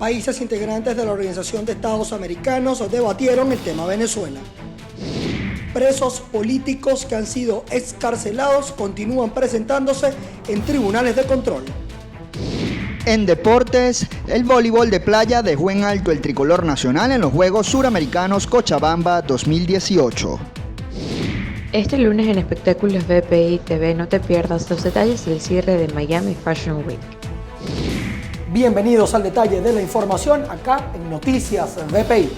países integrantes de la Organización de Estados Americanos debatieron el tema Venezuela. Presos políticos que han sido excarcelados continúan presentándose en tribunales de control. En deportes, el voleibol de playa dejó en alto el tricolor nacional en los Juegos Suramericanos Cochabamba 2018. Este lunes en Espectáculos BPI TV no te pierdas los detalles del cierre de Miami Fashion Week. Bienvenidos al detalle de la información acá en Noticias BPI.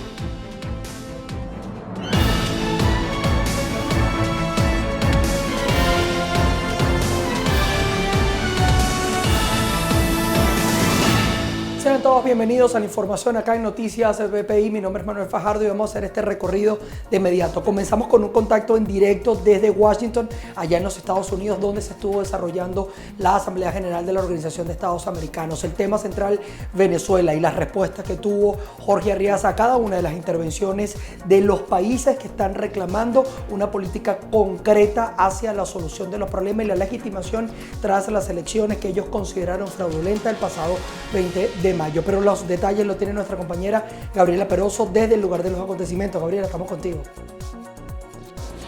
Sean todos bienvenidos a la información acá en Noticias BPI. Mi nombre es Manuel Fajardo y vamos a hacer este recorrido de inmediato. Comenzamos con un contacto en directo desde Washington, allá en los Estados Unidos, donde se estuvo desarrollando la Asamblea General de la Organización de Estados Americanos. El tema central, Venezuela, y las respuestas que tuvo Jorge Arriaza a cada una de las intervenciones de los países que están reclamando una política concreta hacia la solución de los problemas y la legitimación tras las elecciones que ellos consideraron fraudulentas el pasado 20 de mayo. Pero los detalles los tiene nuestra compañera Gabriela Peroso desde el lugar de los acontecimientos. Gabriela, estamos contigo.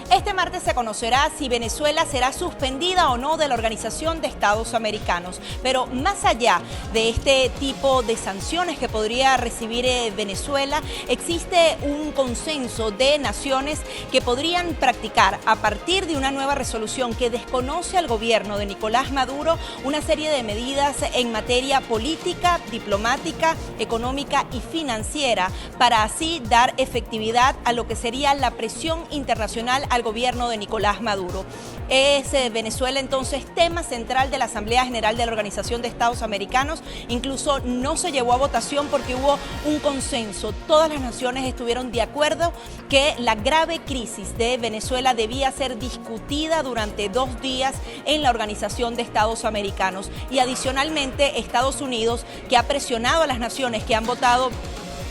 Este martes se conocerá si Venezuela será suspendida o no de la Organización de Estados Americanos. Pero más allá de este tipo de sanciones que podría recibir Venezuela, existe un consenso de naciones que podrían practicar, a partir de una nueva resolución que desconoce al gobierno de Nicolás Maduro, una serie de medidas en materia política, diplomática, económica y financiera, para así dar efectividad a lo que sería la presión internacional al gobierno de Nicolás Maduro. Es Venezuela entonces tema central de la Asamblea General de la Organización de Estados Americanos. Incluso no se llevó a votación porque hubo un consenso. Todas las naciones estuvieron de acuerdo que la grave crisis de Venezuela debía ser discutida durante 2 días en la Organización de Estados Americanos. Y adicionalmente, Estados Unidos, que ha presionado a las naciones que han votado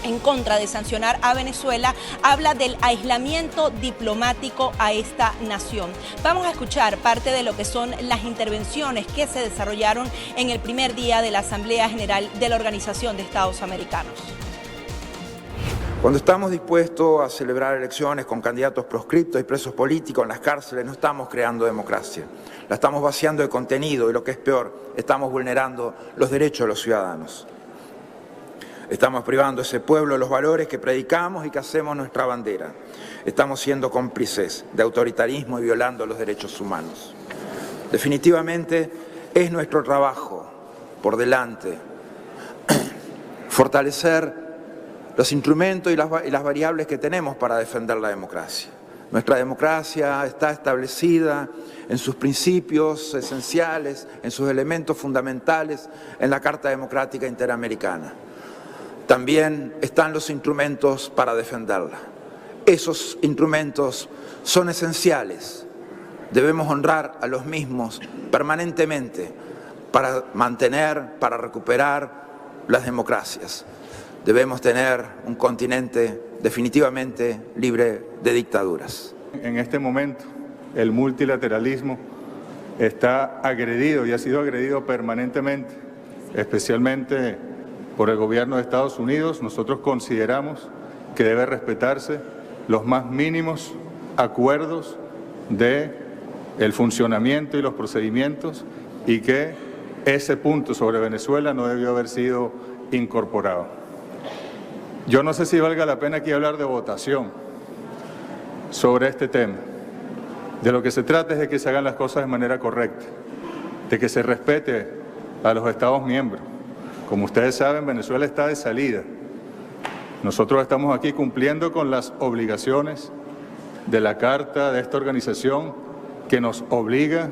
en contra de sancionar a Venezuela, habla del aislamiento diplomático a esta nación. Vamos a escuchar parte de lo que son las intervenciones que se desarrollaron en el primer día de la Asamblea General de la Organización de Estados Americanos. Cuando estamos dispuestos a celebrar elecciones con candidatos proscriptos y presos políticos en las cárceles, no estamos creando democracia, la estamos vaciando de contenido y, lo que es peor, estamos vulnerando los derechos de los ciudadanos. Estamos privando a ese pueblo de los valores que predicamos y que hacemos nuestra bandera. Estamos siendo cómplices de autoritarismo y violando los derechos humanos. Definitivamente es nuestro trabajo por delante fortalecer los instrumentos y las variables que tenemos para defender la democracia. Nuestra democracia está establecida en sus principios esenciales, en sus elementos fundamentales, en la Carta Democrática Interamericana. También están los instrumentos para defenderla. Esos instrumentos son esenciales. Debemos honrar a los mismos permanentemente para mantener, para recuperar las democracias. Debemos tener un continente definitivamente libre de dictaduras. En este momento, el multilateralismo está agredido y ha sido agredido permanentemente, especialmente por el gobierno de Estados Unidos. Nosotros consideramos que debe respetarse los más mínimos acuerdos del funcionamiento y los procedimientos, y que ese punto sobre Venezuela no debió haber sido incorporado. Yo no sé si valga la pena aquí hablar de votación sobre este tema. De lo que se trata es de que se hagan las cosas de manera correcta, de que se respete a los Estados miembros. Como ustedes saben, Venezuela está de salida. Nosotros estamos aquí cumpliendo con las obligaciones de la Carta de esta organización, que nos obliga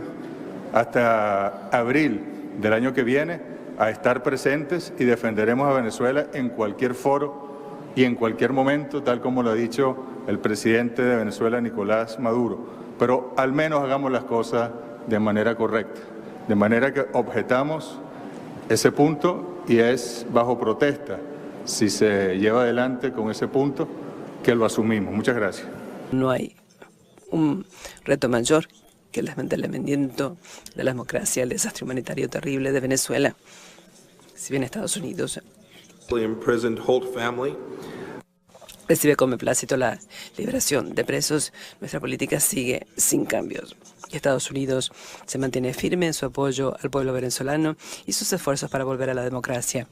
hasta abril del año que viene a estar presentes, y defenderemos a Venezuela en cualquier foro y en cualquier momento, tal como lo ha dicho el presidente de Venezuela, Nicolás Maduro. Pero al menos hagamos las cosas de manera correcta, de manera que objetamos ese punto, y es bajo protesta, si se lleva adelante con ese punto, que lo asumimos. Muchas gracias. No hay un reto mayor que el desmantelamiento de la democracia, el desastre humanitario terrible de Venezuela. Si bien Estados Unidos imprisoned Holt family. Recibe con beneplácito la liberación de presos. Nuestra política sigue sin cambios. Estados Unidos se mantiene firme en su apoyo al pueblo venezolano y sus esfuerzos para volver a la democracia.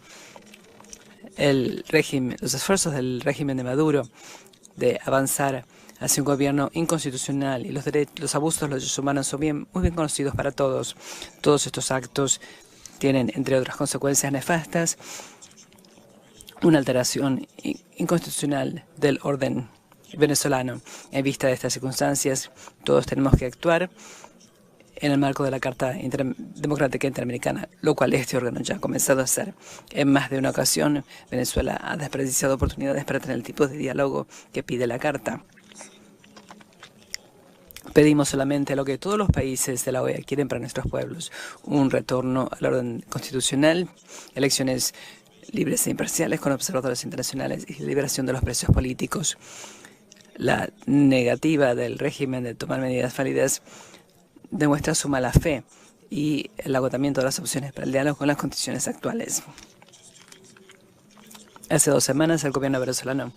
Los esfuerzos del régimen de Maduro de avanzar hacia un gobierno inconstitucional y los abusos de los derechos humanos son muy bien conocidos para todos. Todos estos actos tienen, entre otras consecuencias nefastas, una alteración inconstitucional del orden venezolano. En vista de estas circunstancias, todos tenemos que actuar en el marco de la Carta Democrática Interamericana, lo cual este órgano ya ha comenzado a hacer. En más de una ocasión, Venezuela ha desperdiciado oportunidades para tener el tipo de diálogo que pide la Carta. Pedimos solamente lo que todos los países de la OEA quieren para nuestros pueblos: un retorno al orden constitucional, elecciones libres e imparciales con observadores internacionales y liberación de los presos políticos. La negativa del régimen de tomar medidas válidas demuestra su mala fe y el agotamiento de las opciones para el diálogo con las condiciones actuales. Hace 2 semanas el gobierno venezolano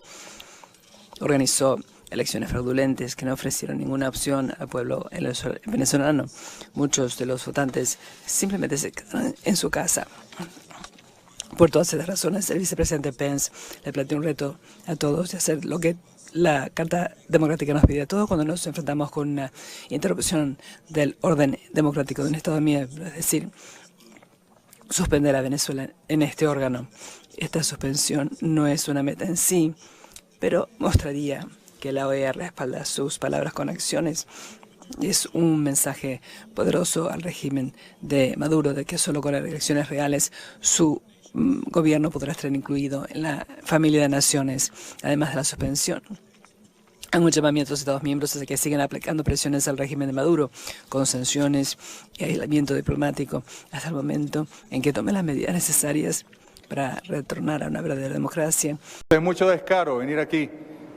organizó elecciones fraudulentas que no ofrecieron ninguna opción al pueblo venezolano. Muchos de los votantes simplemente se quedaron en su casa. Por todas estas razones, el vicepresidente Pence le planteó un reto a todos de hacer lo que la Carta Democrática nos pide a todos cuando nos enfrentamos con una interrupción del orden democrático de un Estado miembro, es decir, suspender a Venezuela en este órgano. Esta suspensión no es una meta en sí, pero mostraría que la OEA respalda sus palabras con acciones. Es un mensaje poderoso al régimen de Maduro de que solo con las elecciones reales su gobierno podrá estar incluido en la familia de naciones, además de la suspensión. Hay un llamamiento a los Estados miembros a que sigan aplicando presiones al régimen de Maduro con sanciones y aislamiento diplomático hasta el momento en que tome las medidas necesarias para retornar a una verdadera democracia. Es mucho descaro venir aquí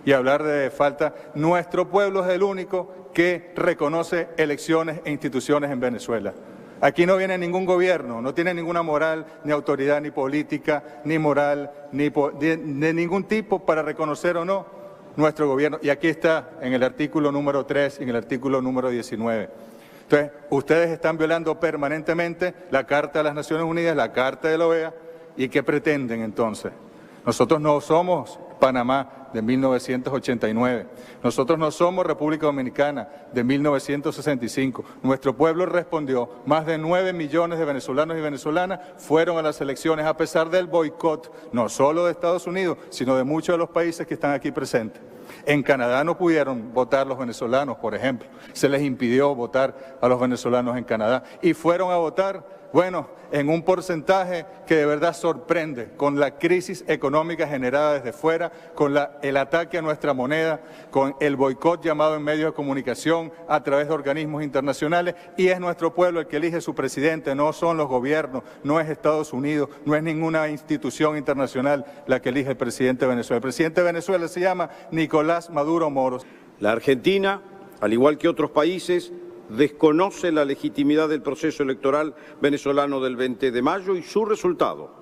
y hablar de falta. Nuestro pueblo es el único que reconoce elecciones e instituciones en Venezuela. Aquí no viene ningún gobierno, no tiene ninguna moral, ni autoridad, ni política, ni moral, de ningún tipo para reconocer o no nuestro gobierno. Y aquí está en el artículo número 3 y en el artículo número 19. Entonces, ustedes están violando permanentemente la Carta de las Naciones Unidas, la Carta de la OEA. ¿Y qué pretenden entonces? Nosotros no somos Panamá de 1989. Nosotros no somos República Dominicana de 1965. Nuestro pueblo respondió. Más de 9 millones de venezolanos y venezolanas fueron a las elecciones a pesar del boicot, no solo de Estados Unidos, sino de muchos de los países que están aquí presentes. En Canadá no pudieron votar los venezolanos, por ejemplo. Se les impidió votar a los venezolanos en Canadá. Y fueron a votar, bueno, en un porcentaje que de verdad sorprende, con la crisis económica generada desde fuera, con el ataque a nuestra moneda, con el boicot llamado en medios de comunicación a través de organismos internacionales, y es nuestro pueblo el que elige su presidente, no son los gobiernos, no es Estados Unidos, no es ninguna institución internacional la que elige el presidente de Venezuela. El presidente de Venezuela se llama Nicolás Maduro Moros. La Argentina, al igual que otros países, desconoce la legitimidad del proceso electoral venezolano del 20 de mayo y su resultado,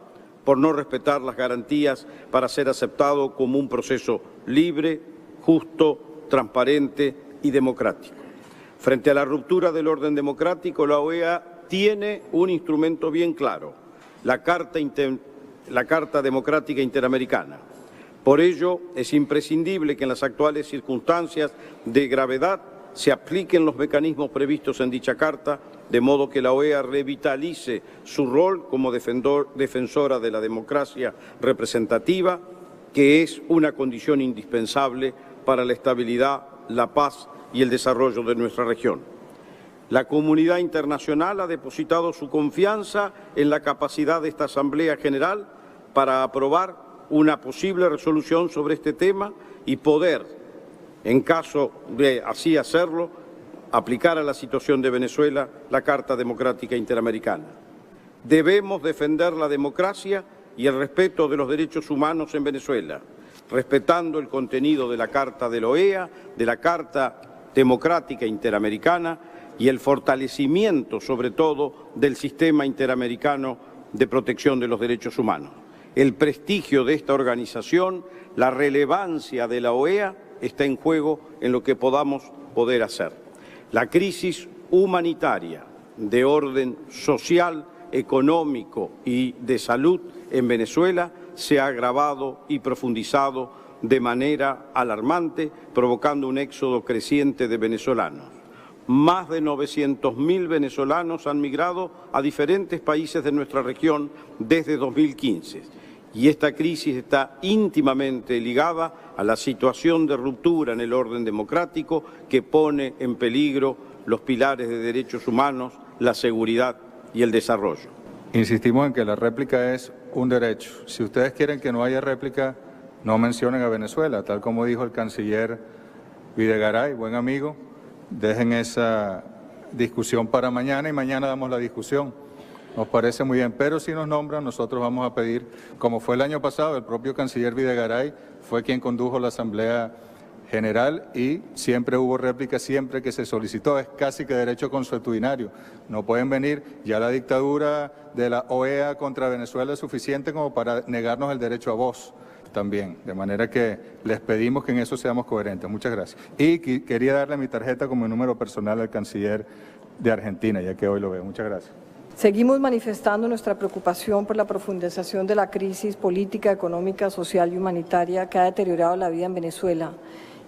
por no respetar las garantías para ser aceptado como un proceso libre, justo, transparente y democrático. Frente a la ruptura del orden democrático, la OEA tiene un instrumento bien claro, la Carta Democrática Interamericana. Por ello, es imprescindible que en las actuales circunstancias de gravedad se apliquen los mecanismos previstos en dicha Carta, de modo que la OEA revitalice su rol como defensora de la democracia representativa, que es una condición indispensable para la estabilidad, la paz y el desarrollo de nuestra región. La comunidad internacional ha depositado su confianza en la capacidad de esta Asamblea General para aprobar una posible resolución sobre este tema y poder, en caso de así hacerlo, aplicar a la situación de Venezuela la Carta Democrática Interamericana. Debemos defender la democracia y el respeto de los derechos humanos en Venezuela, respetando el contenido de la Carta de la OEA, de la Carta Democrática Interamericana y el fortalecimiento, sobre todo, del sistema interamericano de protección de los derechos humanos. el prestigio de esta organización, la relevancia de la OEA está en juego en lo que podamos poder hacer. La crisis humanitaria de orden social, económico y de salud en Venezuela se ha agravado y profundizado de manera alarmante, provocando un éxodo creciente de venezolanos. Más de 900.000 venezolanos han migrado a diferentes países de nuestra región desde 2015 y esta crisis está íntimamente ligada a la situación de ruptura en el orden democrático que pone en peligro los pilares de derechos humanos, la seguridad y el desarrollo. Insistimos en que la réplica es un derecho. Si ustedes quieren que no haya réplica, no mencionen a Venezuela, tal como dijo el canciller Videgaray, buen amigo. Dejen esa discusión para mañana y mañana damos la discusión. Nos parece muy bien, pero si nos nombran, nosotros vamos a pedir, como fue el año pasado, el propio canciller Videgaray fue quien condujo la Asamblea General y siempre hubo réplica, siempre que se solicitó, es casi que derecho consuetudinario. No pueden venir, ya la dictadura de la OEA contra Venezuela es suficiente como para negarnos el derecho a voz también, de manera que les pedimos que en eso seamos coherentes. Muchas gracias. Y quería darle mi tarjeta como número personal al canciller de Argentina, ya que hoy lo veo. Muchas gracias. Seguimos manifestando nuestra preocupación por la profundización de la crisis política, económica, social y humanitaria que ha deteriorado la vida en Venezuela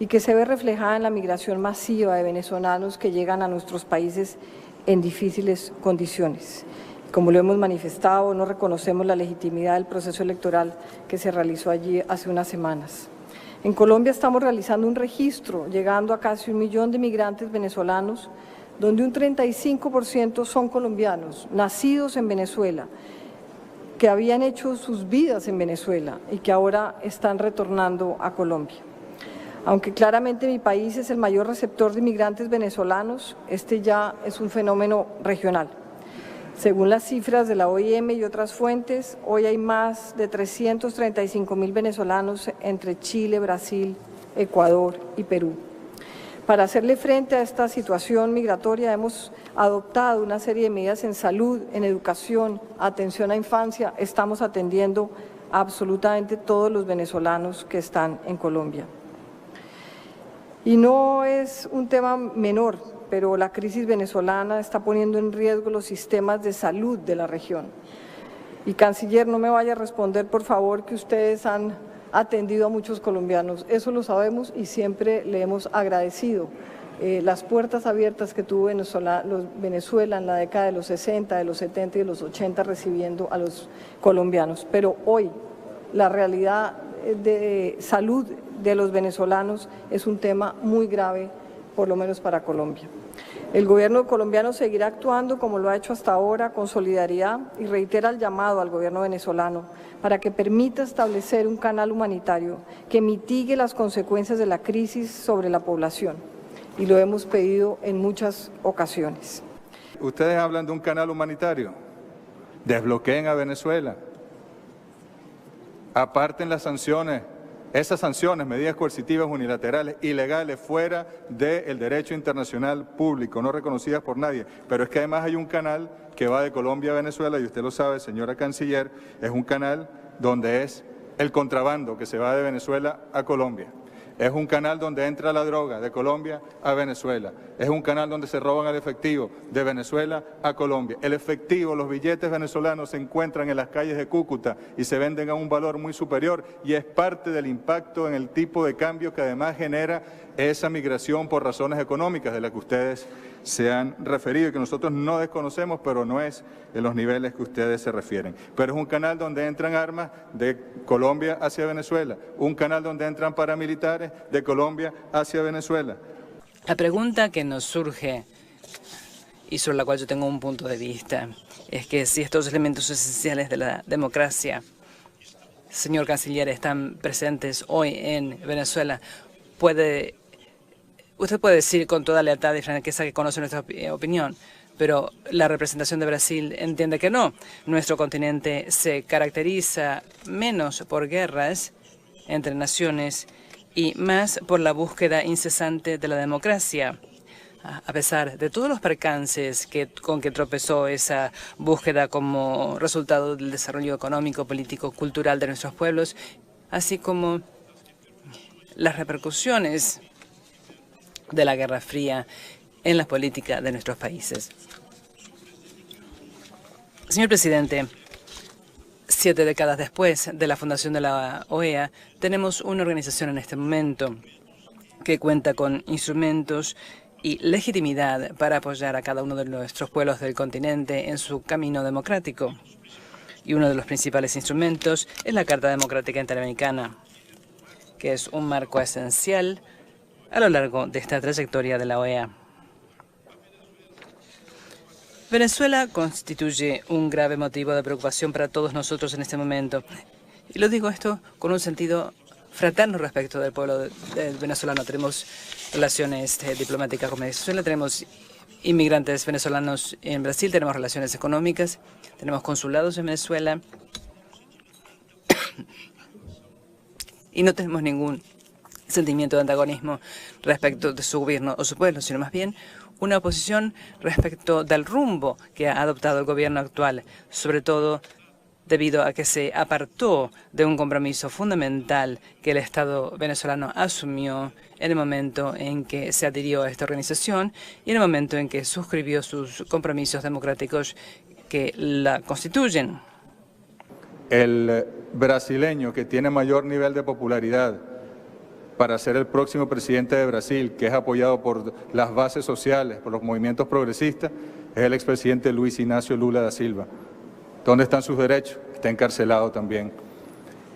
y que se ve reflejada en la migración masiva de venezolanos que llegan a nuestros países en difíciles condiciones. Como lo hemos manifestado, no reconocemos la legitimidad del proceso electoral que se realizó allí hace unas semanas. En Colombia estamos realizando un registro, llegando a casi 1 millón de migrantes venezolanos, donde un 35% son colombianos, nacidos en Venezuela, que habían hecho sus vidas en Venezuela y que ahora están retornando a Colombia. Aunque claramente mi país es el mayor receptor de migrantes venezolanos, este ya es un fenómeno regional. Según las cifras de la OIM y otras fuentes, hoy hay más de 335.000 venezolanos entre Chile, Brasil, Ecuador y Perú. Para hacerle frente a esta situación migratoria hemos adoptado una serie de medidas en salud, en educación, atención a infancia. Estamos atendiendo a absolutamente todos los venezolanos que están en Colombia. Y no es un tema menor, pero la crisis venezolana está poniendo en riesgo los sistemas de salud de la región. Y canciller, no me vaya a responder, por favor, que ustedes han atendido a muchos colombianos. Eso lo sabemos y siempre le hemos agradecido las puertas abiertas que tuvo Venezuela en la década de los 60, de los 70 y de los 80 recibiendo a los colombianos. Pero hoy la realidad de salud de los venezolanos es un tema muy grave, por lo menos para Colombia. El gobierno colombiano seguirá actuando como lo ha hecho hasta ahora con solidaridad y reitera el llamado al gobierno venezolano para que permita establecer un canal humanitario que mitigue las consecuencias de la crisis sobre la población y lo hemos pedido en muchas ocasiones. Ustedes hablan de un canal humanitario, desbloqueen a Venezuela, aparten las sanciones. Esas sanciones, medidas coercitivas unilaterales, ilegales, fuera del derecho internacional público, no reconocidas por nadie. Pero es que además hay un canal que va de Colombia a Venezuela, y usted lo sabe, señora canciller, es un canal donde es el contrabando que se va de Venezuela a Colombia. Es un canal donde entra la droga de Colombia a Venezuela. Es un canal donde se roban el efectivo de Venezuela a Colombia. El efectivo, los billetes venezolanos se encuentran en las calles de Cúcuta y se venden a un valor muy superior y es parte del impacto en el tipo de cambio que además genera esa migración por razones económicas de las que ustedes se han referido y que nosotros no desconocemos, pero no es en los niveles que ustedes se refieren. Pero es un canal donde entran armas de Colombia hacia Venezuela, un canal donde entran paramilitares de Colombia hacia Venezuela. La pregunta que nos surge y sobre la cual yo tengo un punto de vista es que si estos elementos esenciales de la democracia, señor canciller, están presentes hoy en Venezuela, usted puede decir con toda lealtad y franqueza que conoce nuestra opinión, pero la representación de Brasil entiende que no. Nuestro continente se caracteriza menos por guerras entre naciones y más por la búsqueda incesante de la democracia. a pesar de todos los percances con que tropezó esa búsqueda como resultado del desarrollo económico, político, cultural de nuestros pueblos, así como las repercusiones de la Guerra Fría en la política de nuestros países. Señor presidente, 7 décadas después de la fundación de la OEA, tenemos una organización en este momento que cuenta con instrumentos y legitimidad para apoyar a cada uno de nuestros pueblos del continente en su camino democrático. Y uno de los principales instrumentos es la Carta Democrática Interamericana, que es un marco esencial a lo largo de esta trayectoria de la OEA. Venezuela constituye un grave motivo de preocupación para todos nosotros en este momento. Y lo digo esto con un sentido fraterno respecto del pueblo venezolano. Tenemos relaciones diplomáticas con Venezuela, tenemos inmigrantes venezolanos en Brasil, tenemos relaciones económicas, tenemos consulados en Venezuela y no tenemos ningún sentimiento de antagonismo respecto de su gobierno o su pueblo, sino más bien una oposición respecto del rumbo que ha adoptado el gobierno actual, sobre todo debido a que se apartó de un compromiso fundamental que el Estado venezolano asumió en el momento en que se adhirió a esta organización y en el momento en que suscribió sus compromisos democráticos que la constituyen. El brasileño que tiene mayor nivel de popularidad para ser el próximo presidente de Brasil, que es apoyado por las bases sociales, por los movimientos progresistas, es el expresidente Luis Ignacio Lula da Silva. ¿Dónde están sus derechos? Está encarcelado también.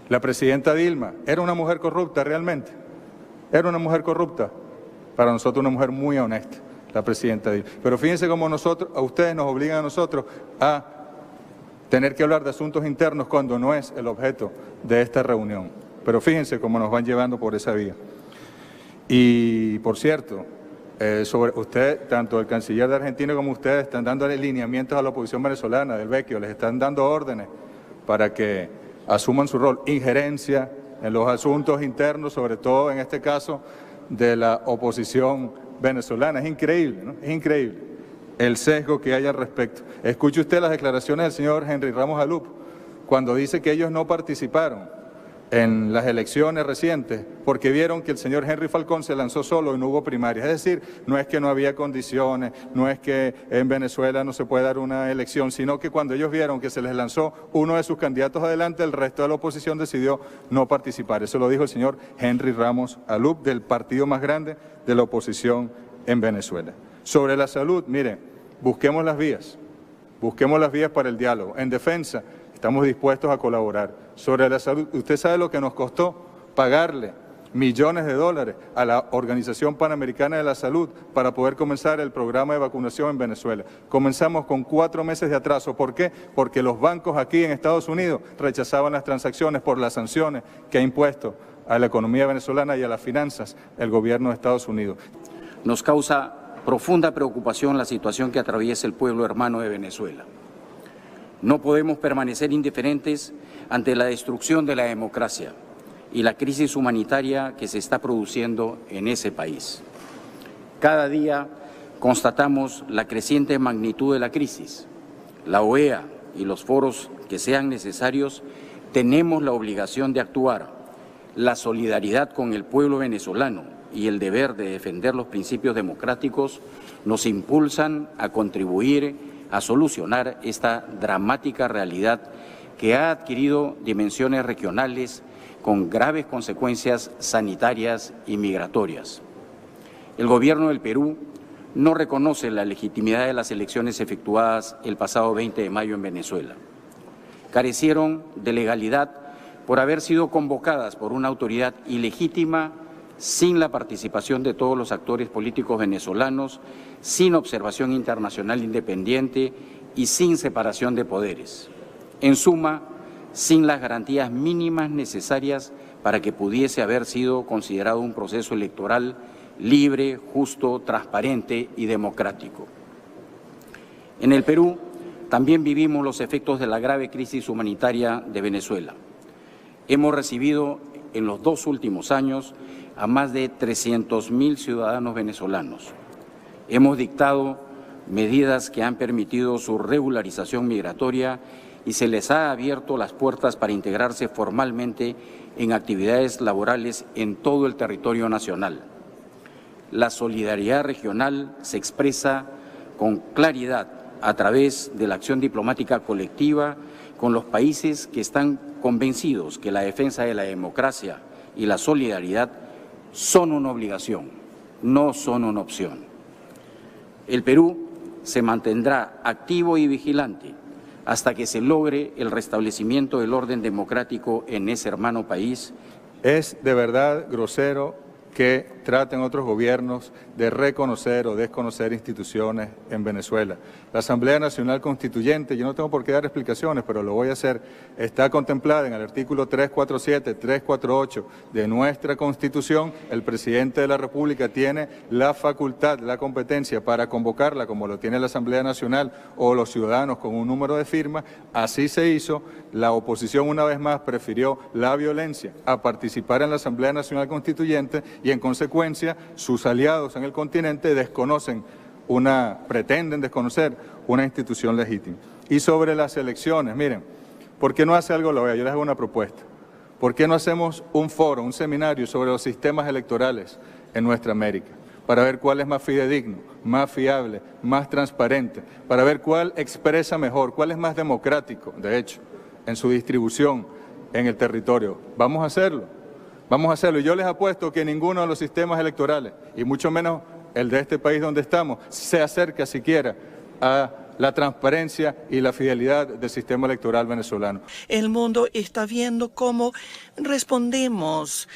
La presidenta Dilma, ¿era una mujer corrupta realmente? ¿Era una mujer corrupta? Para nosotros una mujer muy honesta, la presidenta Dilma. Pero fíjense cómo a ustedes nos obligan a nosotros a tener que hablar de asuntos internos cuando no es el objeto de esta reunión. Pero fíjense cómo nos van llevando por esa vía. Y, por cierto, sobre usted, tanto el canciller de Argentina como ustedes están dando lineamientos a la oposición venezolana del Vecchio, les están dando órdenes para que asuman su rol, injerencia en los asuntos internos, sobre todo en este caso de la oposición venezolana. Es increíble, ¿no? Es increíble el sesgo que hay al respecto. Escuche usted las declaraciones del señor Henry Ramos Alup, cuando dice que ellos no participaron en las elecciones recientes, porque vieron que el señor Henry Falcón se lanzó solo y no hubo primarias. Es decir, no es que no había condiciones, no es que en Venezuela no se puede dar una elección, sino que cuando ellos vieron que se les lanzó uno de sus candidatos adelante, el resto de la oposición decidió no participar. Eso lo dijo el señor Henry Ramos Alup, del partido más grande de la oposición en Venezuela. Sobre la salud, mire, busquemos las vías para el diálogo. En defensa, estamos dispuestos a colaborar. Sobre la salud, usted sabe lo que nos costó pagarle millones de dólares a la Organización Panamericana de la Salud para poder comenzar el programa de vacunación en Venezuela. Comenzamos con 4 meses de atraso. ¿Por qué? Porque los bancos aquí en Estados Unidos rechazaban las transacciones por las sanciones que ha impuesto a la economía venezolana y a las finanzas el gobierno de Estados Unidos. Nos causa profunda preocupación la situación que atraviesa el pueblo hermano de Venezuela. No podemos permanecer indiferentes ante la destrucción de la democracia y la crisis humanitaria que se está produciendo en ese país. Cada día constatamos la creciente magnitud de la crisis. La OEA y los foros que sean necesarios tenemos la obligación de actuar. La solidaridad con el pueblo venezolano y el deber de defender los principios democráticos nos impulsan a contribuir a solucionar esta dramática realidad que ha adquirido dimensiones regionales con graves consecuencias sanitarias y migratorias. El gobierno del Perú no reconoce la legitimidad de las elecciones efectuadas el pasado 20 de mayo en Venezuela. Carecieron de legalidad por haber sido convocadas por una autoridad ilegítima, sin la participación de todos los actores políticos venezolanos, sin observación internacional independiente y sin separación de poderes. En suma, sin las garantías mínimas necesarias para que pudiese haber sido considerado un proceso electoral libre, justo, transparente y democrático. En el Perú también vivimos los efectos de la grave crisis humanitaria de Venezuela. Hemos recibido en los 2 últimos años a más de 300.000 ciudadanos venezolanos. Hemos dictado medidas que han permitido su regularización migratoria y se les ha abierto las puertas para integrarse formalmente en actividades laborales en todo el territorio nacional. La solidaridad regional se expresa con claridad a través de la acción diplomática colectiva con los países que están convencidos que la defensa de la democracia y la solidaridad son una obligación, no son una opción. El Perú se mantendrá activo y vigilante hasta que se logre el restablecimiento del orden democrático en ese hermano país. Es de verdad grosero que traten otros gobiernos de reconocer o desconocer instituciones en Venezuela. La Asamblea Nacional Constituyente, yo no tengo por qué dar explicaciones, pero lo voy a hacer, está contemplada en el artículo 347, 348 de nuestra Constitución. El presidente de la República tiene la facultad, la competencia para convocarla, como lo tiene la Asamblea Nacional o los ciudadanos con un número de firmas. Así se hizo. La oposición, una vez más, prefirió la violencia a participar en la Asamblea Nacional Constituyente y, en consecuencia, sus aliados en el continente pretenden desconocer una institución legítima. Y sobre las elecciones, miren, ¿por qué no hace algo la OEA? Yo les hago una propuesta. ¿Por qué no hacemos un foro, un seminario sobre los sistemas electorales en nuestra América? Para ver cuál es más fidedigno, más fiable, más transparente, para ver cuál expresa mejor, cuál es más democrático, de hecho, en su distribución en el territorio. Vamos a hacerlo. Vamos a hacerlo. Y yo les apuesto que ninguno de los sistemas electorales, y mucho menos el de este país donde estamos, se acerca siquiera a la transparencia y la fidelidad del sistema electoral venezolano. El mundo está viendo cómo respondemos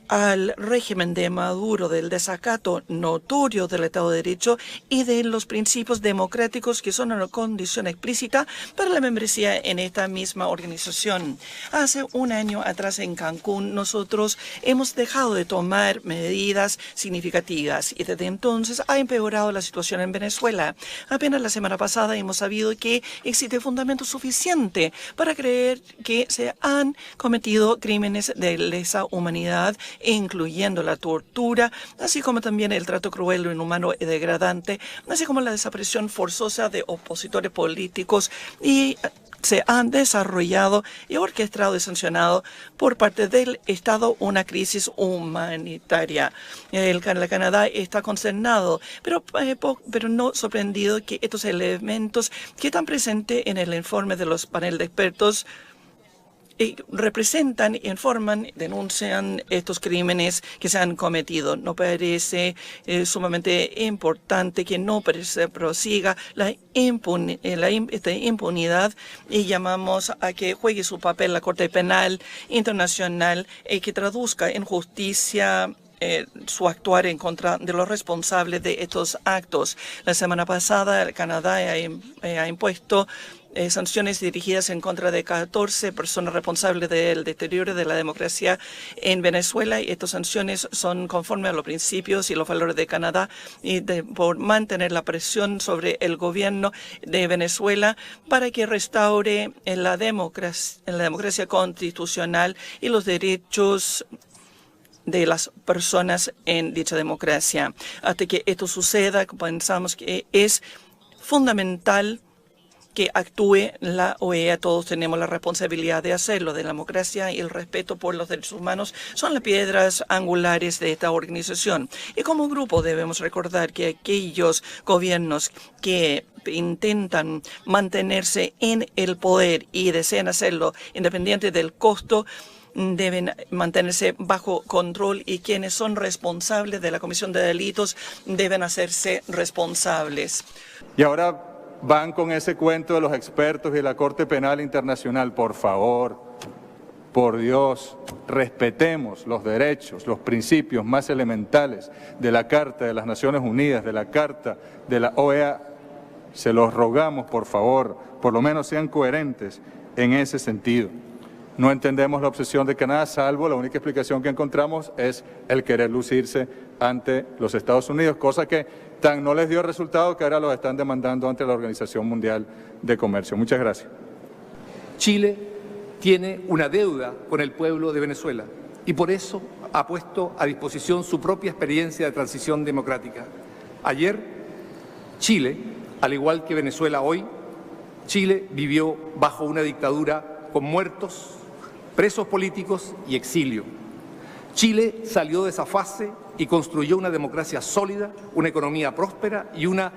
al régimen de Maduro, del desacato notorio del Estado de Derecho y de los principios democráticos que son una condición explícita para la membresía en esta misma organización. Hace un año atrás en Cancún nosotros hemos dejado de tomar medidas significativas y desde entonces ha empeorado la situación en Venezuela. Apenas la semana pasada hemos sabido que existe fundamento suficiente para creer que se han cometido crímenes de lesa humanidad, incluyendo la tortura, así como también el trato cruel, inhumano y degradante, así como la desaparición forzosa de opositores políticos, y se han desarrollado y orquestado y sancionado por parte del Estado una crisis humanitaria. El Canadá está consternado, pero no sorprendido que estos elementos que están presentes en el informe de los paneles de expertos representan, informan, denuncian estos crímenes que se han cometido. No parece sumamente importante que no prosiga esta impunidad y llamamos a que juegue su papel la Corte Penal Internacional y que traduzca en justicia su actuar en contra de los responsables de estos actos. La semana pasada el Canadá ha impuesto sanciones dirigidas en contra de 14 personas responsables del deterioro de la democracia en Venezuela, y estas sanciones son conforme a los principios y los valores de Canadá y por mantener la presión sobre el gobierno de Venezuela para que restaure la democracia constitucional y los derechos de las personas en dicha democracia. Hasta que esto suceda, pensamos que es fundamental que actúe la OEA. Todos tenemos la responsabilidad de hacerlo. De la democracia y el respeto por los derechos humanos son las piedras angulares de esta organización. Y como grupo debemos recordar que aquellos gobiernos que intentan mantenerse en el poder y desean hacerlo independiente del costo deben mantenerse bajo control, y quienes son responsables de la comisión de delitos deben hacerse responsables. Y ahora van con ese cuento de los expertos y de la Corte Penal Internacional. Por favor, por Dios, respetemos los derechos, los principios más elementales de la Carta de las Naciones Unidas, de la Carta de la OEA. Se los rogamos, por favor, por lo menos sean coherentes en ese sentido. No entendemos la obsesión de Canadá, salvo la única explicación que encontramos es el querer lucirse ante los Estados Unidos, cosa que tan no les dio resultado que ahora los están demandando ante la Organización Mundial de Comercio. Muchas gracias. Chile tiene una deuda con el pueblo de Venezuela y por eso ha puesto a disposición su propia experiencia de transición democrática. Ayer Chile, al igual que Venezuela hoy, Chile vivió bajo una dictadura con muertos, presos políticos y exilio. Chile salió de esa fase y construyó una democracia sólida, una economía próspera y una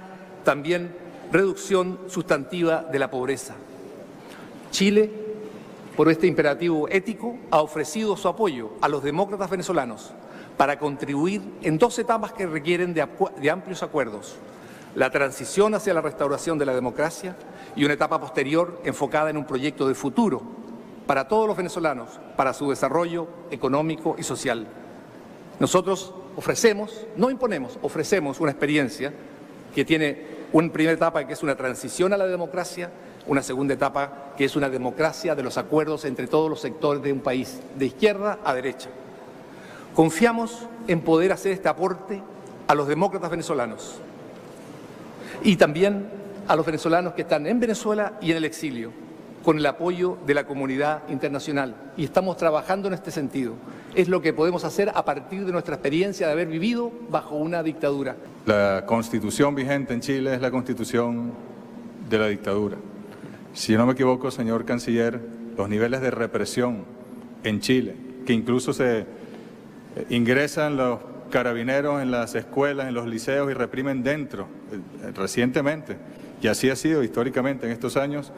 también reducción sustantiva de la pobreza. Chile, por este imperativo ético, ha ofrecido su apoyo a los demócratas venezolanos para contribuir en 2 etapas que requieren de amplios acuerdos: la transición hacia la restauración de la democracia y una etapa posterior enfocada en un proyecto de futuro para todos los venezolanos, para su desarrollo económico y social. Nosotros ofrecemos, no imponemos, ofrecemos una experiencia que tiene una primera etapa que es una transición a la democracia, una segunda etapa que es una democracia de los acuerdos entre todos los sectores de un país, de izquierda a derecha. Confiamos en poder hacer este aporte a los demócratas venezolanos y también a los venezolanos que están en Venezuela y en el exilio, con el apoyo de la comunidad internacional. Y estamos trabajando en este sentido. Es lo que podemos hacer a partir de nuestra experiencia de haber vivido bajo una dictadura. La constitución vigente en Chile es la constitución de la dictadura. Si no me equivoco, señor canciller, los niveles de represión en Chile, que incluso se ingresan los carabineros en las escuelas, en los liceos y reprimen dentro, recientemente, y así ha sido históricamente en estos años,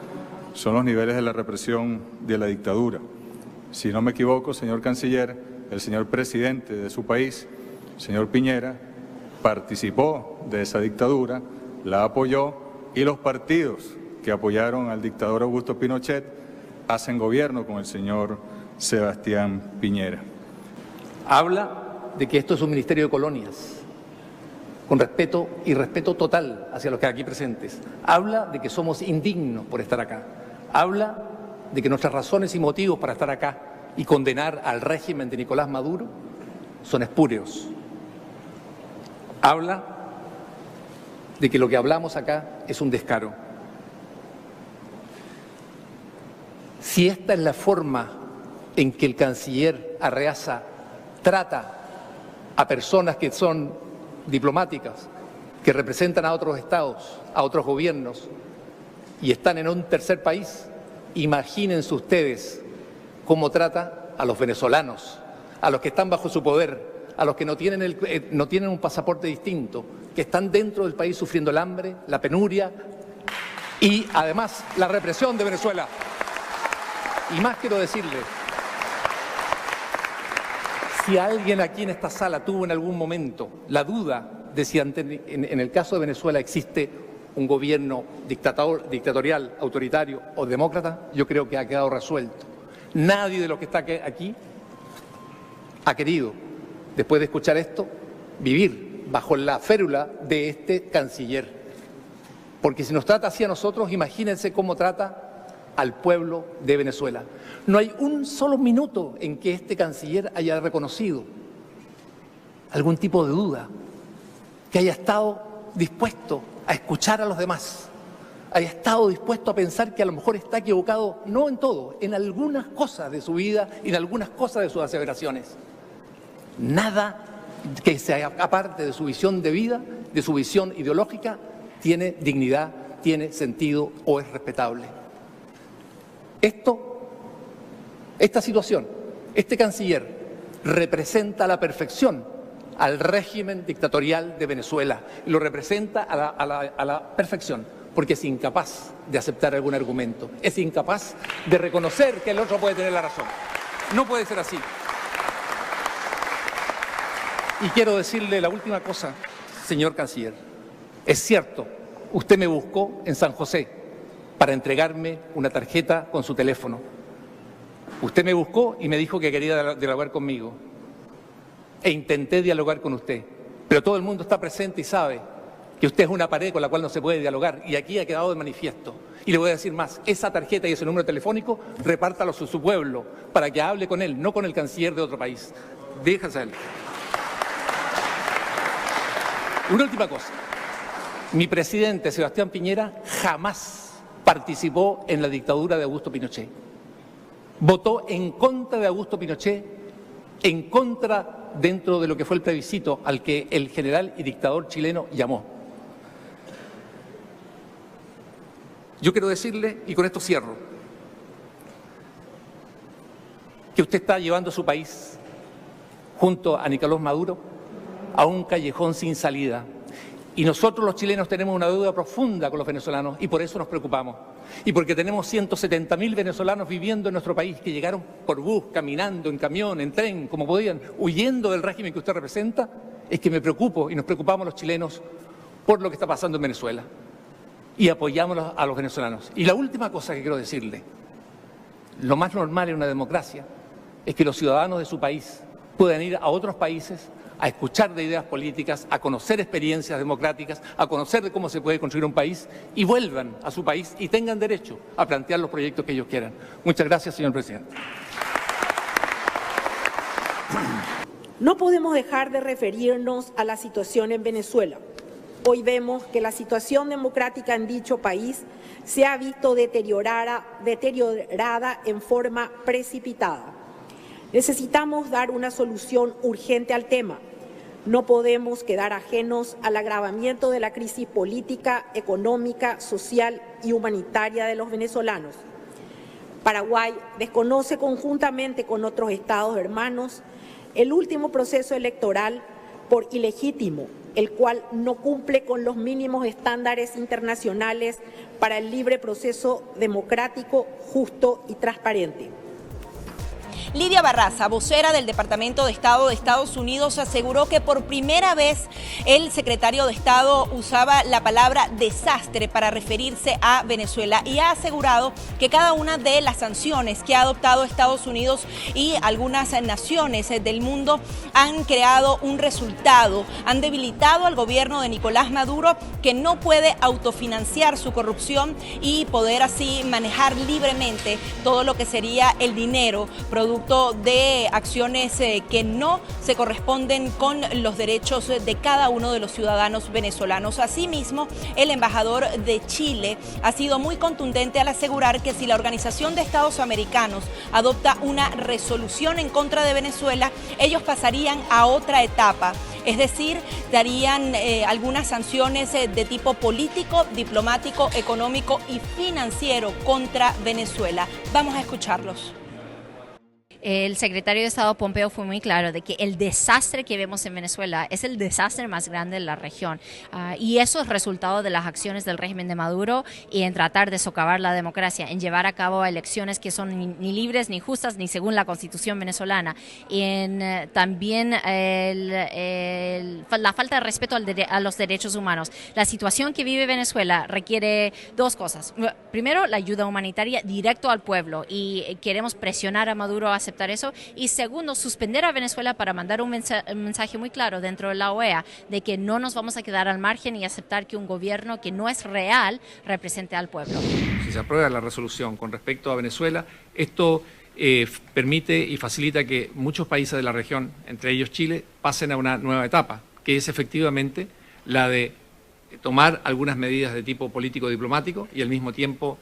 son los niveles de la represión de la dictadura. Si no me equivoco, señor canciller, el señor presidente de su país, señor Piñera, participó de esa dictadura, la apoyó y los partidos que apoyaron al dictador Augusto Pinochet hacen gobierno con el señor Sebastián Piñera. Habla de que esto es un ministerio de colonias, con respeto y respeto total hacia los que aquí presentes. Habla de que somos indignos por estar acá. Habla de que nuestras razones y motivos para estar acá y condenar al régimen de Nicolás Maduro son espúreos. Habla de que lo que hablamos acá es un descaro. Si esta es la forma en que el canciller Arreaza trata a personas que son diplomáticas, que representan a otros estados, a otros gobiernos y están en un tercer país, imagínense ustedes cómo trata a los venezolanos, a los que están bajo su poder, a los que no tienen un pasaporte distinto, que están dentro del país sufriendo el hambre, la penuria y además la represión de Venezuela. Y más quiero decirle, si alguien aquí en esta sala tuvo en algún momento la duda de si en el caso de Venezuela existe un gobierno dictatorial, autoritario o demócrata, yo creo que ha quedado resuelto. Nadie de los que está aquí ha querido, después de escuchar esto, vivir bajo la férula de este canciller. Porque si nos trata así a nosotros, imagínense cómo trata al pueblo de Venezuela. No hay un solo minuto en que este canciller haya reconocido algún tipo de duda, que haya estado dispuesto a escuchar a los demás, haya estado dispuesto a pensar que a lo mejor está equivocado, no en todo, en algunas cosas de su vida y en algunas cosas de sus aseveraciones. Nada que sea aparte de su visión de vida, de su visión ideológica, tiene dignidad, tiene sentido o es respetable. Esta situación, este canciller representa a la perfección al régimen dictatorial de Venezuela, lo representa a la perfección, porque es incapaz de aceptar algún argumento, es incapaz de reconocer que el otro puede tener la razón. No puede ser así. Y quiero decirle la última cosa, señor canciller. Es cierto, usted me buscó en San José para entregarme una tarjeta con su teléfono. Usted me buscó y me dijo que quería dialogar conmigo. E intenté dialogar con usted. Pero todo el mundo está presente y sabe que usted es una pared con la cual no se puede dialogar. Y aquí ha quedado de manifiesto. Y le voy a decir más, esa tarjeta y ese número telefónico, repártalo a su pueblo para que hable con él, no con el canciller de otro país. Déjase a él. Una última cosa. Mi presidente, Sebastián Piñera, jamás participó en la dictadura de Augusto Pinochet. Votó en contra de Augusto Pinochet, en contra dentro de lo que fue el plebiscito al que el general y dictador chileno llamó. Yo quiero decirle, y con esto cierro, que usted está llevando a su país, junto a Nicolás Maduro, a un callejón sin salida. Y nosotros los chilenos tenemos una deuda profunda con los venezolanos y por eso nos preocupamos. Y porque tenemos 170.000 venezolanos viviendo en nuestro país que llegaron por bus, caminando, en camión, en tren, como podían, huyendo del régimen que usted representa, es que me preocupo y nos preocupamos los chilenos por lo que está pasando en Venezuela. Y apoyamos a los venezolanos. Y la última cosa que quiero decirle, lo más normal en una democracia es que los ciudadanos de su país puedan ir a otros países a escuchar de ideas políticas, a conocer experiencias democráticas, a conocer de cómo se puede construir un país y vuelvan a su país y tengan derecho a plantear los proyectos que ellos quieran. Muchas gracias, señor presidente. No podemos dejar de referirnos a la situación en Venezuela. Hoy vemos que la situación democrática en dicho país se ha visto deteriorada en forma precipitada. Necesitamos dar una solución urgente al tema. No podemos quedar ajenos al agravamiento de la crisis política, económica, social y humanitaria de los venezolanos. Paraguay desconoce conjuntamente con otros estados hermanos el último proceso electoral por ilegítimo, el cual no cumple con los mínimos estándares internacionales para el libre proceso democrático, justo y transparente. Lidia Barraza, vocera del Departamento de Estado de Estados Unidos, aseguró que por primera vez el secretario de Estado usaba la palabra desastre para referirse a Venezuela y ha asegurado que cada una de las sanciones que ha adoptado Estados Unidos y algunas naciones del mundo han creado un resultado, han debilitado al gobierno de Nicolás Maduro, que no puede autofinanciar su corrupción y poder así manejar libremente todo lo que sería el dinero producto de acciones que no se corresponden con los derechos de cada uno de los ciudadanos venezolanos. Asimismo, el embajador de Chile ha sido muy contundente al asegurar que si la Organización de Estados Americanos adopta una resolución en contra de Venezuela, ellos pasarían a otra etapa. Es decir, darían algunas sanciones de tipo político, diplomático, económico y financiero contra Venezuela. Vamos a escucharlos. El secretario de Estado Pompeo fue muy claro de que el desastre que vemos en Venezuela es el desastre más grande de la región y eso es resultado de las acciones del régimen de Maduro y en tratar de socavar la democracia, en llevar a cabo elecciones que son ni libres, ni justas, ni según la Constitución venezolana, y en también la falta de respeto a los derechos humanos. La situación que vive Venezuela requiere dos cosas. Primero, la ayuda humanitaria directo al pueblo y queremos presionar a Maduro a aceptar eso, y segundo, suspender a Venezuela para mandar un mensaje muy claro dentro de la OEA de que no nos vamos a quedar al margen y aceptar que un gobierno que no es real represente al pueblo. Si se aprueba la resolución con respecto a Venezuela, esto permite y facilita que muchos países de la región, entre ellos Chile, pasen a una nueva etapa, que es efectivamente la de tomar algunas medidas de tipo político-diplomático y al mismo tiempo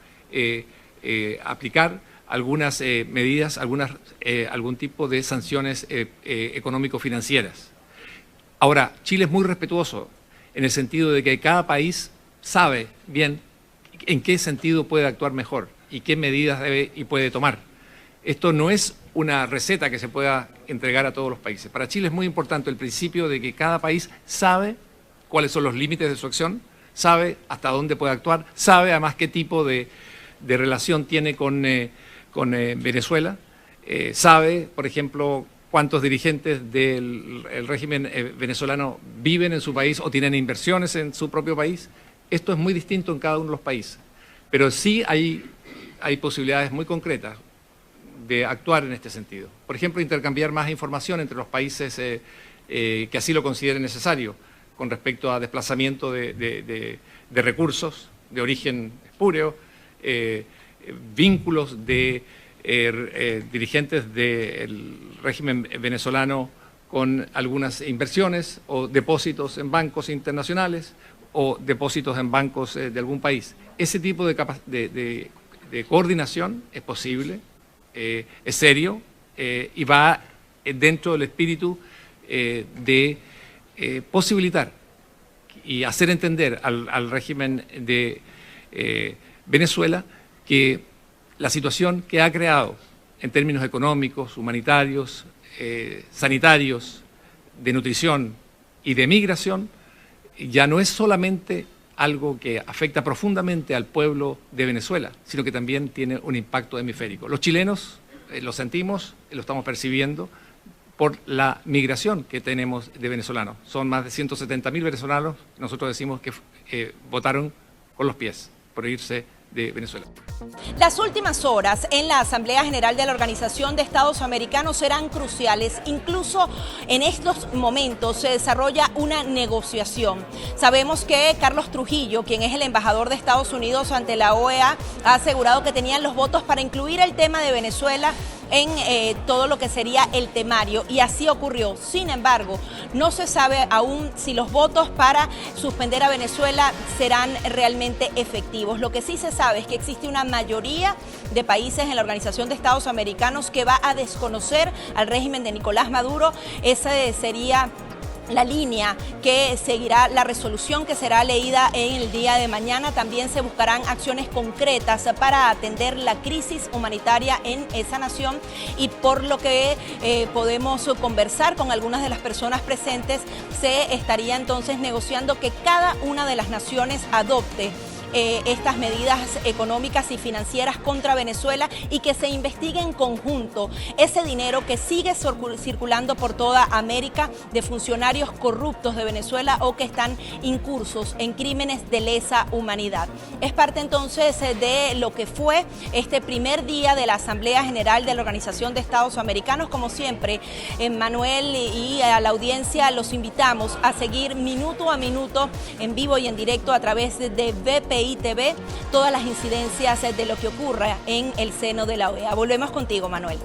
aplicar algunas medidas, algún tipo de sanciones económico-financieras. Ahora, Chile es muy respetuoso en el sentido de que cada país sabe bien en qué sentido puede actuar mejor y qué medidas debe y puede tomar. Esto no es una receta que se pueda entregar a todos los países. Para Chile es muy importante el principio de que cada país sabe cuáles son los límites de su acción, sabe hasta dónde puede actuar, sabe además qué tipo de relación tiene con Venezuela, sabe, por ejemplo, cuántos dirigentes del régimen venezolano viven en su país o tienen inversiones en su propio país. Esto es muy distinto en cada uno de los países, pero sí hay posibilidades muy concretas de actuar en este sentido. Por ejemplo, intercambiar más información entre los países que así lo consideren necesario con respecto a desplazamiento de recursos de origen espúreo, vínculos de dirigentes del régimen venezolano con algunas inversiones o depósitos en bancos internacionales o depósitos en bancos de algún país. Ese tipo de coordinación es posible, es serio y va dentro del espíritu de posibilitar y hacer entender al régimen de Venezuela, que la situación que ha creado en términos económicos, humanitarios, sanitarios, de nutrición y de migración, ya no es solamente algo que afecta profundamente al pueblo de Venezuela, sino que también tiene un impacto hemisférico. Los chilenos lo sentimos, lo estamos percibiendo por la migración que tenemos de venezolanos. Son más de 170.000 venezolanos, nosotros decimos que votaron con los pies por irse de Venezuela. Las últimas horas en la Asamblea General de la Organización de Estados Americanos serán cruciales. Incluso en estos momentos se desarrolla una negociación. Sabemos que Carlos Trujillo, quien es el embajador de Estados Unidos ante la OEA, ha asegurado que tenían los votos para incluir el tema de Venezuela en todo lo que sería el temario, y así ocurrió. Sin embargo, no se sabe aún si los votos para suspender a Venezuela serán realmente efectivos. Lo que sí se sabe es que existe una mayoría de países en la Organización de Estados Americanos que va a desconocer al régimen de Nicolás Maduro. Esa sería la línea que seguirá la resolución que será leída en el día de mañana. También se buscarán acciones concretas para atender la crisis humanitaria en esa nación, y por lo que podemos conversar con algunas de las personas presentes, se estaría entonces negociando que cada una de las naciones adopte estas medidas económicas y financieras contra Venezuela, y que se investigue en conjunto ese dinero que sigue circulando por toda América de funcionarios corruptos de Venezuela o que están incursos en crímenes de lesa humanidad. Es parte entonces de lo que fue este primer día de la Asamblea General de la Organización de Estados Americanos. Como siempre, Manuel y a la audiencia los invitamos a seguir minuto a minuto en vivo y en directo a través de BPI TV todas las incidencias de lo que ocurra en el seno de la OEA. Volvemos contigo, Manuel.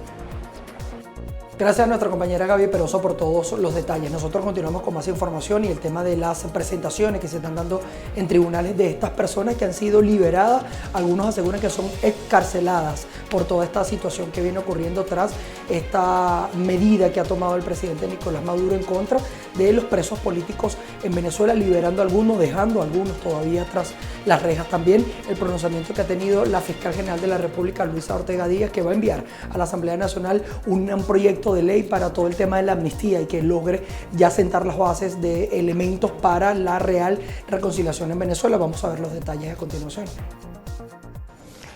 Gracias a nuestra compañera Gaby Peroso por todos los detalles. Nosotros continuamos con más información y el tema de las presentaciones que se están dando en tribunales de estas personas que han sido liberadas. Algunos aseguran que son excarceladas por toda esta situación que viene ocurriendo tras esta medida que ha tomado el presidente Nicolás Maduro en contra de los presos políticos en Venezuela, liberando a algunos, dejando a algunos todavía tras las rejas. También el pronunciamiento que ha tenido la fiscal general de la República, Luisa Ortega Díaz, que va a enviar a la Asamblea Nacional un proyecto de ley para todo el tema de la amnistía y que logre ya sentar las bases de elementos para la real reconciliación en Venezuela. Vamos a ver los detalles a continuación.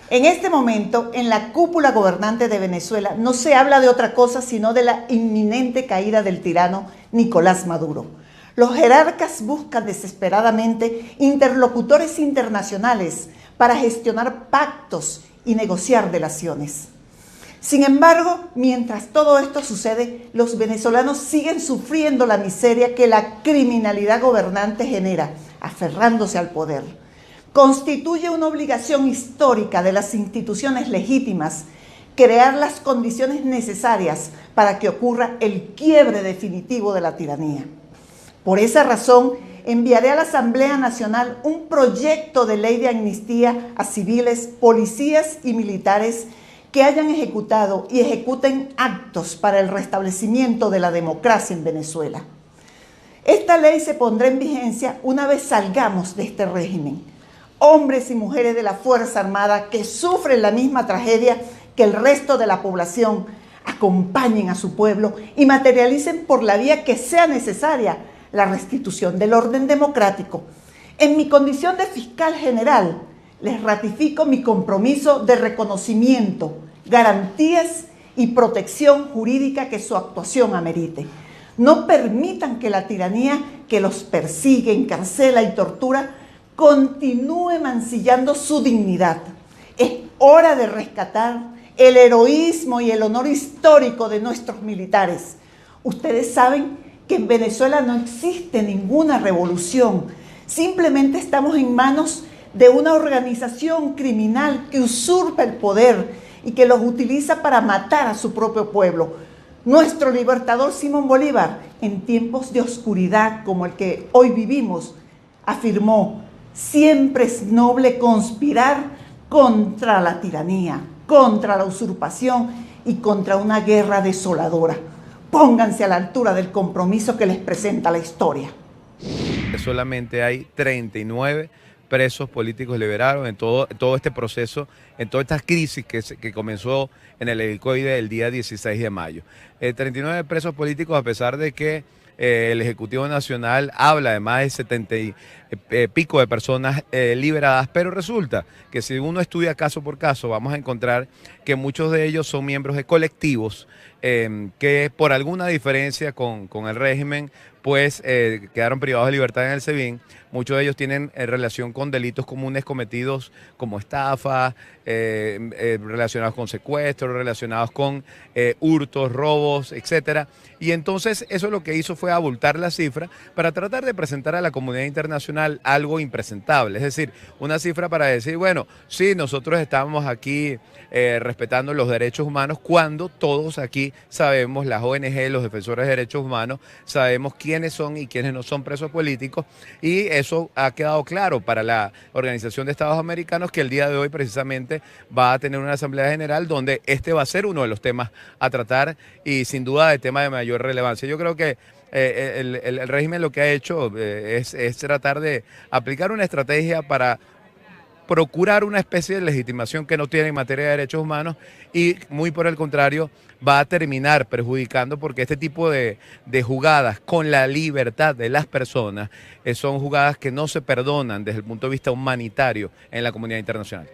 En este momento, en la cúpula gobernante de Venezuela, no se habla de otra cosa sino de la inminente caída del tirano Nicolás Maduro. Los jerarcas buscan desesperadamente interlocutores internacionales para gestionar pactos y negociar delaciones. Sin embargo, mientras todo esto sucede, los venezolanos siguen sufriendo la miseria que la criminalidad gobernante genera, aferrándose al poder. Constituye una obligación histórica de las instituciones legítimas crear las condiciones necesarias para que ocurra el quiebre definitivo de la tiranía. Por esa razón, enviaré a la Asamblea Nacional un proyecto de ley de amnistía a civiles, policías y militares que hayan ejecutado y ejecuten actos para el restablecimiento de la democracia en Venezuela. Esta ley se pondrá en vigencia una vez salgamos de este régimen. Hombres y mujeres de la Fuerza Armada que sufren la misma tragedia que el resto de la población acompañen a su pueblo y materialicen por la vía que sea necesaria la restitución del orden democrático. En mi condición de fiscal general, les ratifico mi compromiso de reconocimiento, garantías y protección jurídica que su actuación amerite. No permitan que la tiranía que los persigue, encarcela y tortura continúe mancillando su dignidad. Es hora de rescatar el heroísmo y el honor histórico de nuestros militares. Ustedes saben que en Venezuela no existe ninguna revolución. Simplemente estamos en manos de una organización criminal que usurpa el poder y que los utiliza para matar a su propio pueblo. Nuestro libertador Simón Bolívar, en tiempos de oscuridad como el que hoy vivimos, afirmó: siempre es noble conspirar contra la tiranía, contra la usurpación y contra una guerra desoladora. Pónganse a la altura del compromiso que les presenta la historia. Solamente hay 39 presos políticos liberaron en todo este proceso, en toda esta crisis que comenzó en el helicoide el día 16 de mayo. 39 presos políticos, a pesar de que el Ejecutivo Nacional habla de más de 70 y pico de personas liberadas, pero resulta que si uno estudia caso por caso, vamos a encontrar que muchos de ellos son miembros de colectivos que por alguna diferencia con el régimen, pues quedaron privados de libertad en el SEBIN. Muchos de ellos tienen relación con delitos comunes cometidos como estafa, relacionados con secuestros, relacionados con hurtos, robos, etcétera. Y entonces eso lo que hizo fue abultar la cifra para tratar de presentar a la comunidad internacional algo impresentable. Es decir, una cifra para decir, bueno, sí, nosotros estamos aquí respetando los derechos humanos, cuando todos aquí sabemos, las ONG, los defensores de derechos humanos, sabemos quiénes son y quiénes no son presos políticos, y eso ha quedado claro para la Organización de Estados Americanos, que el día de hoy precisamente va a tener una asamblea general donde este va a ser uno de los temas a tratar y sin duda de tema de mayor relevancia. Yo creo que el régimen lo que ha hecho es tratar de aplicar una estrategia para procurar una especie de legitimación que no tiene en materia de derechos humanos, y muy por el contrario va a terminar perjudicando, porque este tipo de jugadas con la libertad de las personas son jugadas que no se perdonan desde el punto de vista humanitario en la comunidad internacional.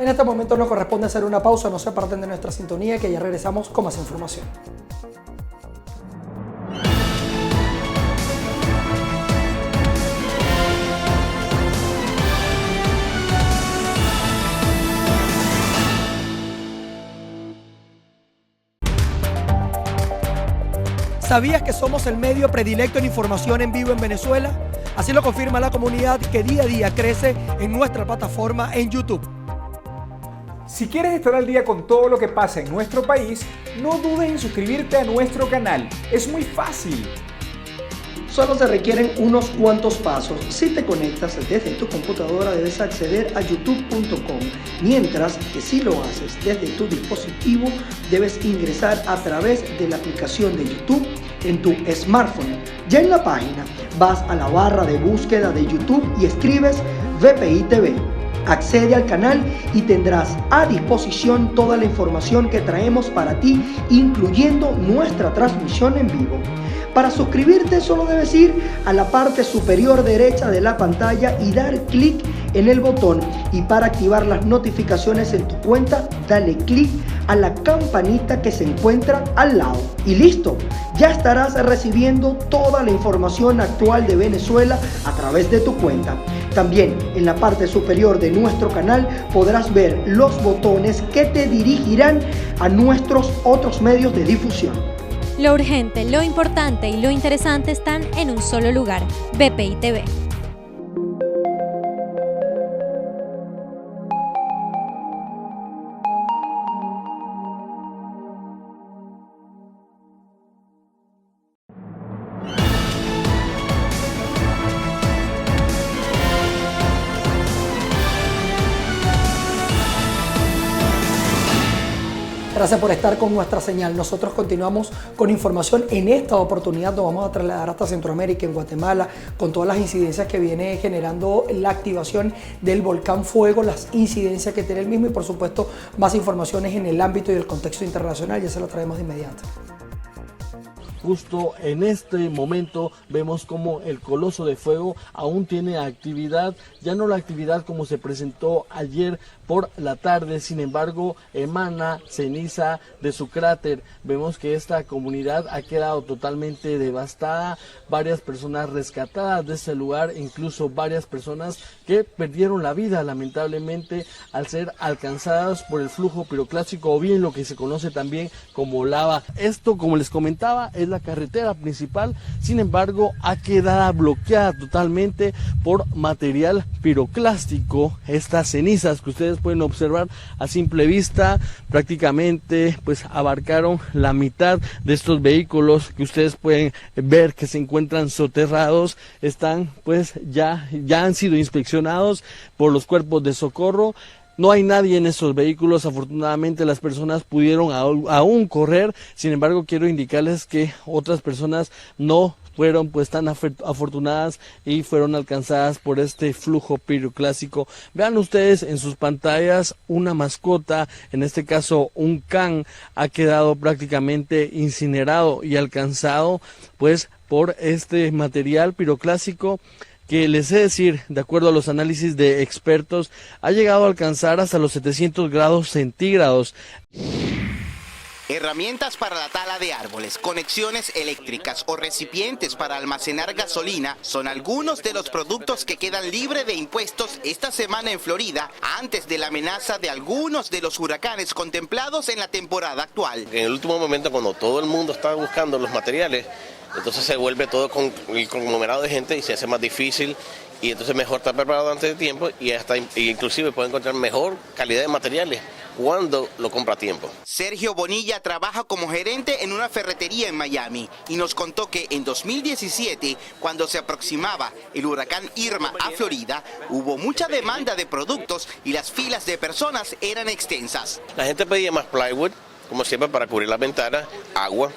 En este momento nos corresponde hacer una pausa, no se aparten de nuestra sintonía, que ya regresamos con más información. ¿Sabías que somos el medio predilecto en información en vivo en Venezuela? Así lo confirma la comunidad que día a día crece en nuestra plataforma en YouTube. Si quieres estar al día con todo lo que pasa en nuestro país, no dudes en suscribirte a nuestro canal. Es muy fácil. Solo se requieren unos cuantos pasos. Si te conectas desde tu computadora, debes acceder a youtube.com, mientras que si lo haces desde tu dispositivo, debes ingresar a través de la aplicación de YouTube en tu smartphone. Ya en la página, vas a la barra de búsqueda de YouTube y escribes VPI TV. Accede al canal y tendrás a disposición toda la información que traemos para ti, incluyendo nuestra transmisión en vivo. Para suscribirte solo debes ir a la parte superior derecha de la pantalla y dar clic en el botón, y para activar las notificaciones en tu cuenta dale clic a la campanita que se encuentra al lado y listo, ya estarás recibiendo toda la información actual de Venezuela a través de tu cuenta. También en la parte superior de nuestro canal podrás ver los botones que te dirigirán a nuestros otros medios de difusión. Lo urgente, lo importante y lo interesante están en un solo lugar, VPI TV. Gracias por estar con nuestra señal. Nosotros continuamos con información. En esta oportunidad nos vamos a trasladar hasta Centroamérica, en Guatemala, con todas las incidencias que viene generando la activación del volcán Fuego, las incidencias que tiene el mismo y por supuesto más informaciones en el ámbito y el contexto internacional. Ya se lo traemos de inmediato. Justo en este momento vemos como el coloso de fuego aún tiene actividad, ya no la actividad como se presentó ayer por la tarde, sin embargo emana ceniza de su cráter. Vemos que esta comunidad ha quedado totalmente devastada, varias personas rescatadas de ese lugar, incluso varias personas que perdieron la vida lamentablemente al ser alcanzadas por el flujo piroclástico, o bien lo que se conoce también como lava. Esto, como les comentaba, es la carretera principal, sin embargo ha quedado bloqueada totalmente por material piroclástico. Estas cenizas que ustedes pueden observar a simple vista prácticamente pues abarcaron la mitad de estos vehículos que ustedes pueden ver que se encuentran soterrados. Están pues ya han sido inspeccionados por los cuerpos de socorro. No hay nadie en esos vehículos, afortunadamente las personas pudieron aún correr, sin embargo quiero indicarles que otras personas no fueron pues tan afortunadas y fueron alcanzadas por este flujo piroclásico. Vean ustedes en sus pantallas una mascota, en este caso un can, ha quedado prácticamente incinerado y alcanzado pues por este material piroclásico que, les he de decir, de acuerdo a los análisis de expertos, ha llegado a alcanzar hasta los 700 grados centígrados. Herramientas para la tala de árboles, conexiones eléctricas o recipientes para almacenar gasolina son algunos de los productos que quedan libres de impuestos esta semana en Florida antes de la amenaza de algunos de los huracanes contemplados en la temporada actual. En el último momento, cuando todo el mundo está buscando los materiales, entonces se vuelve todo con el conglomerado de gente y se hace más difícil, y entonces mejor estar preparado antes de tiempo y hasta inclusive puede encontrar mejor calidad de materiales cuando lo compra a tiempo. Sergio Bonilla trabaja como gerente en una ferretería en Miami y nos contó que en 2017, cuando se aproximaba el huracán Irma a Florida, hubo mucha demanda de productos y las filas de personas eran extensas. La gente pedía más plywood, como siempre, para cubrir las ventanas, agua,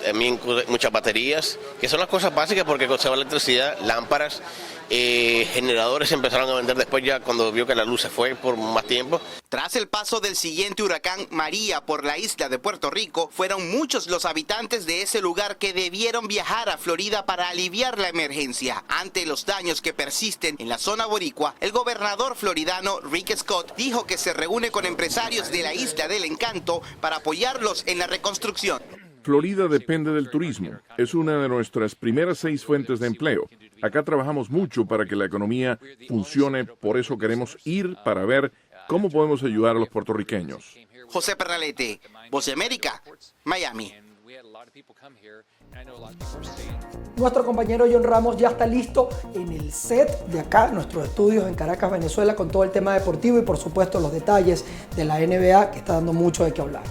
también muchas baterías, que son las cosas básicas porque conserva electricidad, lámparas, generadores empezaron a vender después ya cuando vio que la luz se fue por más tiempo. Tras el paso del siguiente huracán María por la isla de Puerto Rico, fueron muchos los habitantes de ese lugar que debieron viajar a Florida para aliviar la emergencia. Ante los daños que persisten en la zona boricua, el gobernador floridano Rick Scott dijo que se reúne con empresarios de la Isla del Encanto para apoyarlos en la reconstrucción. Florida depende del turismo. Es una de nuestras primeras 6 fuentes de empleo. Acá trabajamos mucho para que la economía funcione, por eso queremos ir para ver cómo podemos ayudar a los puertorriqueños. José Pernalete, Voz de América, Miami. Nuestro compañero John Ramos ya está listo en el set de acá, nuestros estudios en Caracas, Venezuela, con todo el tema deportivo y por supuesto los detalles de la NBA, que está dando mucho de qué hablar.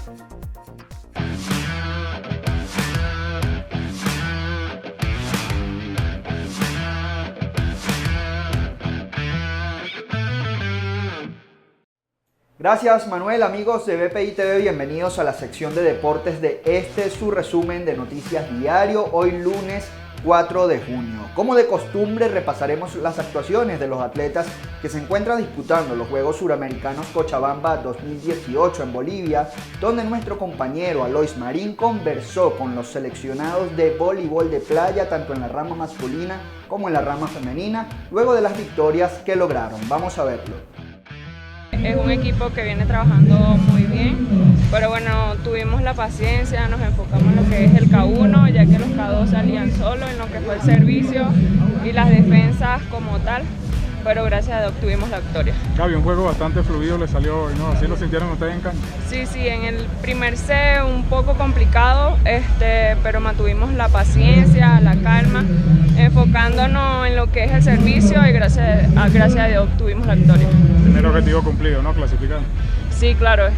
Gracias, Manuel. Amigos de BPI TV, bienvenidos a la sección de deportes de su resumen de noticias diario, hoy lunes 4 de junio. Como de costumbre, repasaremos las actuaciones de los atletas que se encuentran disputando los Juegos Suramericanos Cochabamba 2018 en Bolivia, donde nuestro compañero Alois Marín conversó con los seleccionados de voleibol de playa, tanto en la rama masculina como en la rama femenina, luego de las victorias que lograron. Vamos a verlo. Es un equipo que viene trabajando muy bien, pero bueno, tuvimos la paciencia, nos enfocamos en lo que es el K1, ya que los K2 salían solo en lo que fue el servicio y las defensas como tal, pero gracias a Dios tuvimos la victoria. Gaby, un juego bastante fluido le salió hoy, ¿no? ¿Así lo sintieron ustedes en cancha? Sí, en el primer set un poco complicado, pero mantuvimos la paciencia, la calma, enfocándonos en lo que es el servicio y gracias a Dios tuvimos la victoria. Primer objetivo cumplido, ¿no? Clasificando. Sí, claro,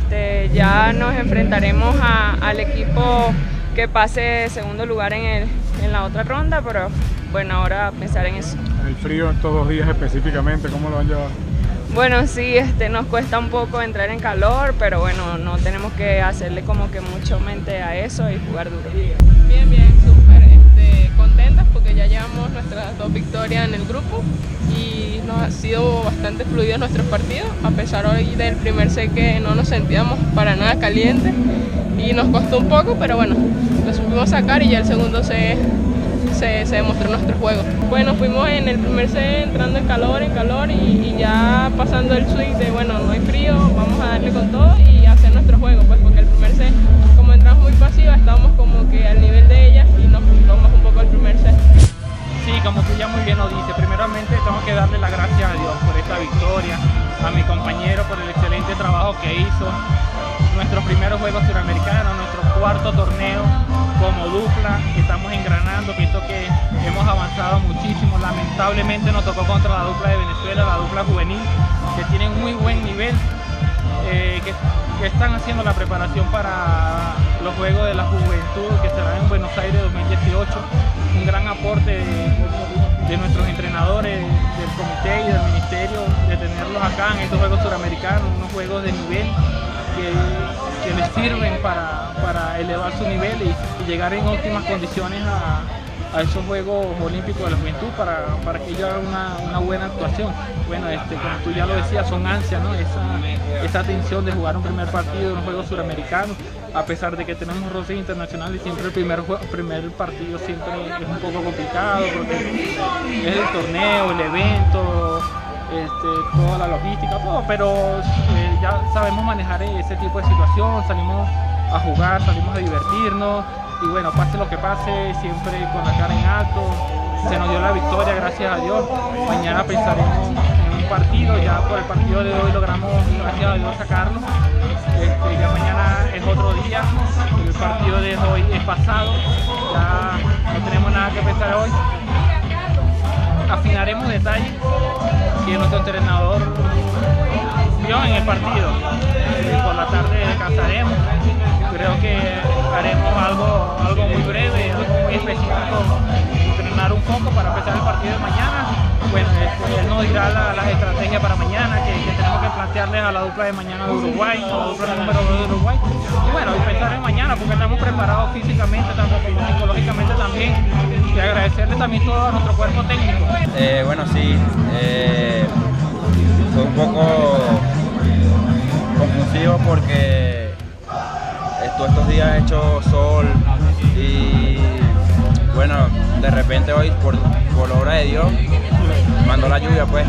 ya nos enfrentaremos al equipo que pase segundo lugar en la otra ronda, pero bueno, ahora pensar en eso. El frío estos 2 días específicamente, ¿cómo lo han llevado? Bueno, sí, nos cuesta un poco entrar en calor, pero bueno, no tenemos que hacerle como que mucho mente a eso y jugar duro. Bien, súper contentas porque ya llevamos nuestras 2 victorias en el grupo y nos ha sido bastante fluido nuestros partidos, a pesar hoy del primer set que no nos sentíamos para nada calientes y nos costó un poco, pero bueno, lo supimos sacar y ya el segundo set se demostró nuestro juego. Bueno, fuimos en el primer set entrando en calor y ya pasando el swing de bueno, no hay frío, vamos a darle con todo y hacer nuestro juego, pues porque el primer set, como entramos muy pasivas, estábamos como que al nivel de ellas y nos frustramos un poco el primer set. Sí, como tú ya muy bien lo dices, primeramente tengo que darle las gracias a Dios por esta victoria, a mi compañero por el excelente trabajo que hizo, nuestros primeros Juegos Suramericanos, nuestro 4º torneo como dupla, estamos engranando, pienso que hemos avanzado muchísimo, lamentablemente nos tocó contra la dupla de Venezuela, la dupla juvenil, que tienen muy buen nivel, que están haciendo la preparación para los Juegos de la Juventud que serán en Buenos Aires 2018, un gran aporte de nuestros entrenadores, del comité y del ministerio, de tenerlos acá en estos Juegos Suramericanos, unos juegos de nivel que les sirven para elevar su nivel y llegar en óptimas condiciones a esos Juegos Olímpicos de la Juventud para que ellos hagan una buena actuación. Bueno, como tú ya lo decías, son ansias, ¿no? Esa tensión de jugar un primer partido en un juego suramericano, a pesar de que tenemos roces internacionales, siempre el primer partido siempre es un poco complicado porque es el torneo, el evento, toda la logística, todo, pero ya sabemos manejar ese tipo de situación, salimos a jugar, salimos a divertirnos y bueno, pase lo que pase, siempre con la cara en alto. Se nos dio la victoria, gracias a Dios. Mañana pensaremos en un partido, ya por el partido de hoy logramos, gracias a Dios, sacarlo. Ya mañana es otro día, el partido de hoy es pasado, ya no tenemos nada que pensar hoy. Afinaremos detalles que nuestro entrenador vio en el partido. Por la tarde descansaremos, creo que haremos algo muy breve, algo muy específico, entrenar un poco para empezar el partido de mañana. Bueno, él nos dirá las estrategias para mañana que tenemos que plantearles a la dupla de mañana de Uruguay, a la dupla número 2 de Uruguay. Y bueno, pensar en mañana porque estamos preparados físicamente, tanto como psicológicamente también. Y agradecerle también todo a nuestro cuerpo técnico. Bueno, sí, fue un poco confusivo porque estos días ha hecho sol y bueno, de repente hoy por obra de Dios mandó la lluvia pues,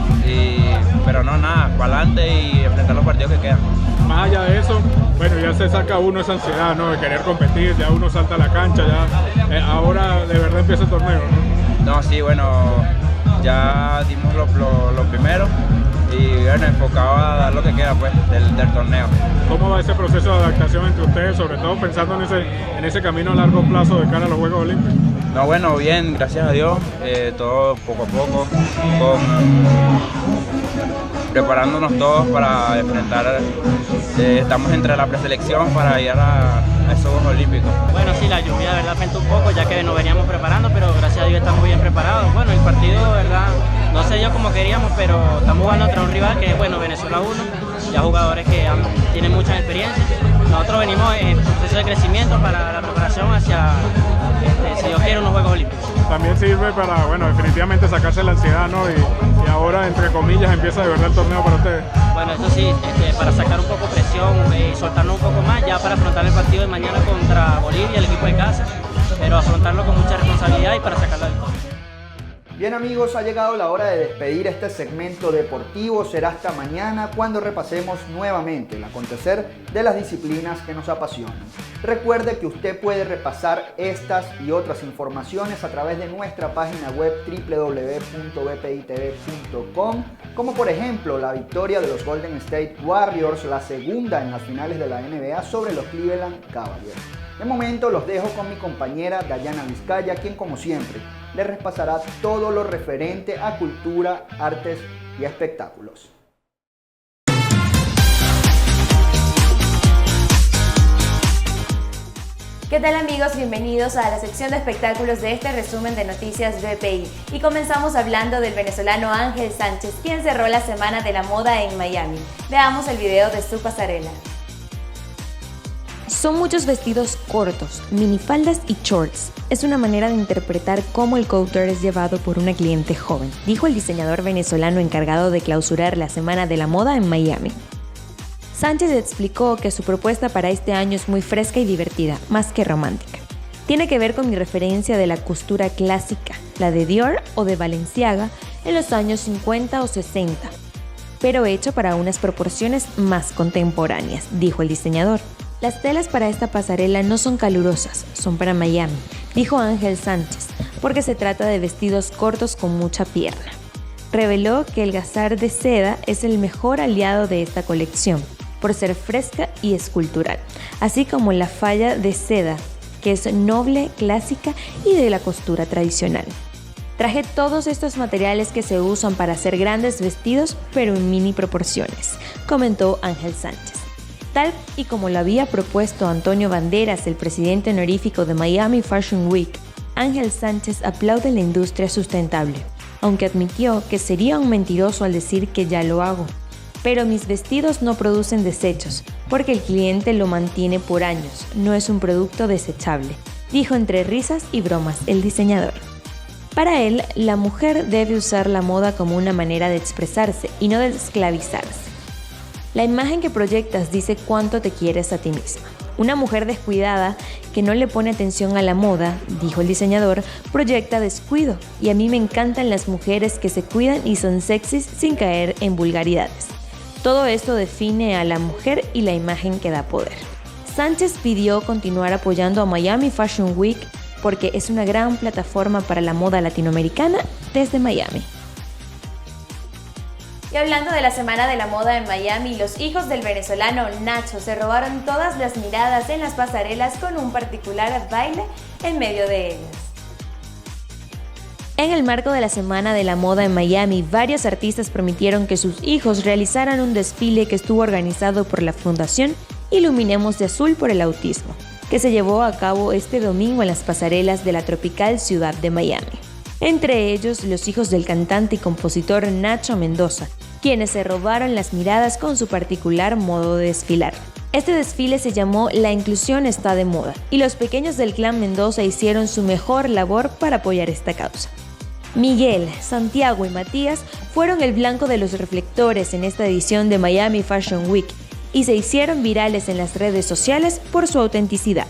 pero no, nada, para adelante y enfrentar los partidos que quedan. Más allá de eso, bueno, ya se saca uno esa ansiedad, ¿no? De querer competir, ya uno salta a la cancha, ya ahora de verdad empieza el torneo, ¿no? No, sí, bueno, ya dimos lo primero y bueno, enfocado a dar lo que queda pues del torneo. ¿Cómo va ese proceso de adaptación entre ustedes, sobre todo pensando en ese camino a largo plazo de cara a los Juegos Olímpicos? No, bueno, bien, gracias a Dios, todo poco a poco, preparándonos todos para enfrentar, estamos entre la preselección para ir a esos Juegos Olímpicos. Bueno, sí, la lluvia de verdad afectó un poco ya que nos veníamos preparando, pero gracias a Dios estamos bien preparados. Bueno, el partido de verdad no se dio como queríamos, pero estamos jugando contra un rival que es bueno, Venezuela 1, ya jugadores que tienen mucha experiencia. Nosotros venimos en proceso de crecimiento para la preparación hacia, si Dios quiere, unos Juegos Olímpicos. También sirve para, bueno, definitivamente sacarse la ansiedad, ¿no? Y ahora, entre comillas, empieza de verdad el torneo para ustedes. Bueno, eso sí, para sacar un poco presión y soltarnos un poco más, ya para afrontar el partido de mañana contra Bolivia, el equipo de casa, pero afrontarlo con mucha responsabilidad y para sacar la victoria. Bien amigos, ha llegado la hora de despedir este segmento deportivo. Será hasta mañana cuando repasemos nuevamente el acontecer de las disciplinas que nos apasionan. Recuerde que usted puede repasar estas y otras informaciones a través de nuestra página web www.bpitv.com, como por ejemplo la victoria de los Golden State Warriors, la segunda en las finales de la NBA sobre los Cleveland Cavaliers. De momento los dejo con mi compañera Dayana Vizcaya, quien como siempre le repasará todo lo referente a cultura, artes y espectáculos. ¿Qué tal amigos? Bienvenidos a la sección de espectáculos de este resumen de noticias BPI. Y comenzamos hablando del venezolano Ángel Sánchez, quien cerró la Semana de la Moda en Miami. Veamos el video de su pasarela. Son muchos vestidos cortos, minifaldas y shorts. Es una manera de interpretar cómo el couture es llevado por una cliente joven, dijo el diseñador venezolano encargado de clausurar la Semana de la Moda en Miami. Sánchez explicó que su propuesta para este año es muy fresca y divertida, más que romántica. Tiene que ver con mi referencia de la costura clásica, la de Dior o de Balenciaga en los años 50 o 60, pero hecho para unas proporciones más contemporáneas, dijo el diseñador. Las telas para esta pasarela no son calurosas, son para Miami, dijo Ángel Sánchez, porque se trata de vestidos cortos con mucha pierna. Reveló que el gazar de seda es el mejor aliado de esta colección, por ser fresca y escultural, así como la falla de seda, que es noble, clásica y de la costura tradicional. Traje todos estos materiales que se usan para hacer grandes vestidos, pero en mini proporciones, comentó Ángel Sánchez. Tal y como lo había propuesto Antonio Banderas, el presidente honorífico de Miami Fashion Week, Ángel Sánchez aplaude la industria sustentable, aunque admitió que sería un mentiroso al decir que ya lo hago. Pero mis vestidos no producen desechos, porque el cliente lo mantiene por años, no es un producto desechable, dijo entre risas y bromas el diseñador. Para él, la mujer debe usar la moda como una manera de expresarse y no de esclavizarse. La imagen que proyectas dice cuánto te quieres a ti misma. Una mujer descuidada que no le pone atención a la moda, dijo el diseñador, proyecta descuido, y a mí me encantan las mujeres que se cuidan y son sexys sin caer en vulgaridades. Todo esto define a la mujer y la imagen que da poder. Sánchez pidió continuar apoyando a Miami Fashion Week porque es una gran plataforma para la moda latinoamericana desde Miami. Y hablando de la Semana de la Moda en Miami, los hijos del venezolano Nacho se robaron todas las miradas en las pasarelas con un particular baile en medio de ellas. En el marco de la Semana de la Moda en Miami, varios artistas permitieron que sus hijos realizaran un desfile que estuvo organizado por la Fundación Iluminemos de Azul por el Autismo, que se llevó a cabo este domingo en las pasarelas de la tropical ciudad de Miami. Entre ellos, los hijos del cantante y compositor Nacho Mendoza, quienes se robaron las miradas con su particular modo de desfilar. Este desfile se llamó La Inclusión está de moda, y los pequeños del clan Mendoza hicieron su mejor labor para apoyar esta causa. Miguel, Santiago y Matías fueron el blanco de los reflectores en esta edición de Miami Fashion Week y se hicieron virales en las redes sociales por su autenticidad.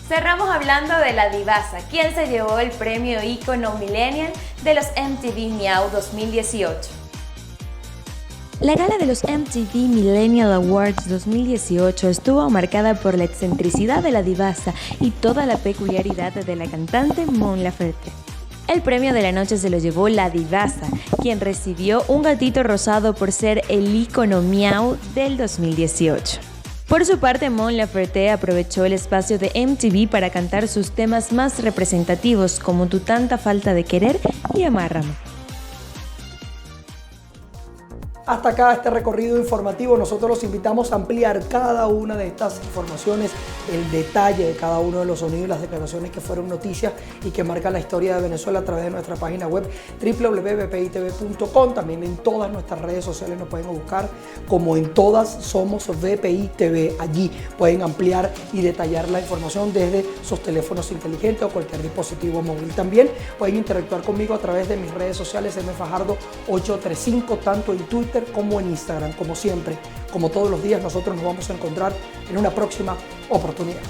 Cerramos hablando de la divasa, quien se llevó el premio Ícono Millennial de los MTV Miau 2018. La gala de los MTV Millennial Awards 2018 estuvo marcada por la excentricidad de la divasa y toda la peculiaridad de la cantante Mon Laferte. El premio de la noche se lo llevó la divasa, quien recibió un gatito rosado por ser el ícono Miau del 2018. Por su parte, Mon Laferte aprovechó el espacio de MTV para cantar sus temas más representativos como Tu tanta falta de querer y Amárrame. Hasta acá este recorrido informativo. Nosotros los invitamos a ampliar cada una de estas informaciones, el detalle de cada uno de los sonidos y las declaraciones que fueron noticias y que marcan la historia de Venezuela a través de nuestra página web www.vpitv.com. También en todas nuestras redes sociales nos pueden buscar como en todas somos VPI TV. Allí pueden ampliar y detallar la información desde sus teléfonos inteligentes o cualquier dispositivo móvil. También pueden interactuar conmigo a través de mis redes sociales mfajardo835, tanto en Twitter como en Instagram. Como siempre, como todos los días, nosotros nos vamos a encontrar en una próxima oportunidad.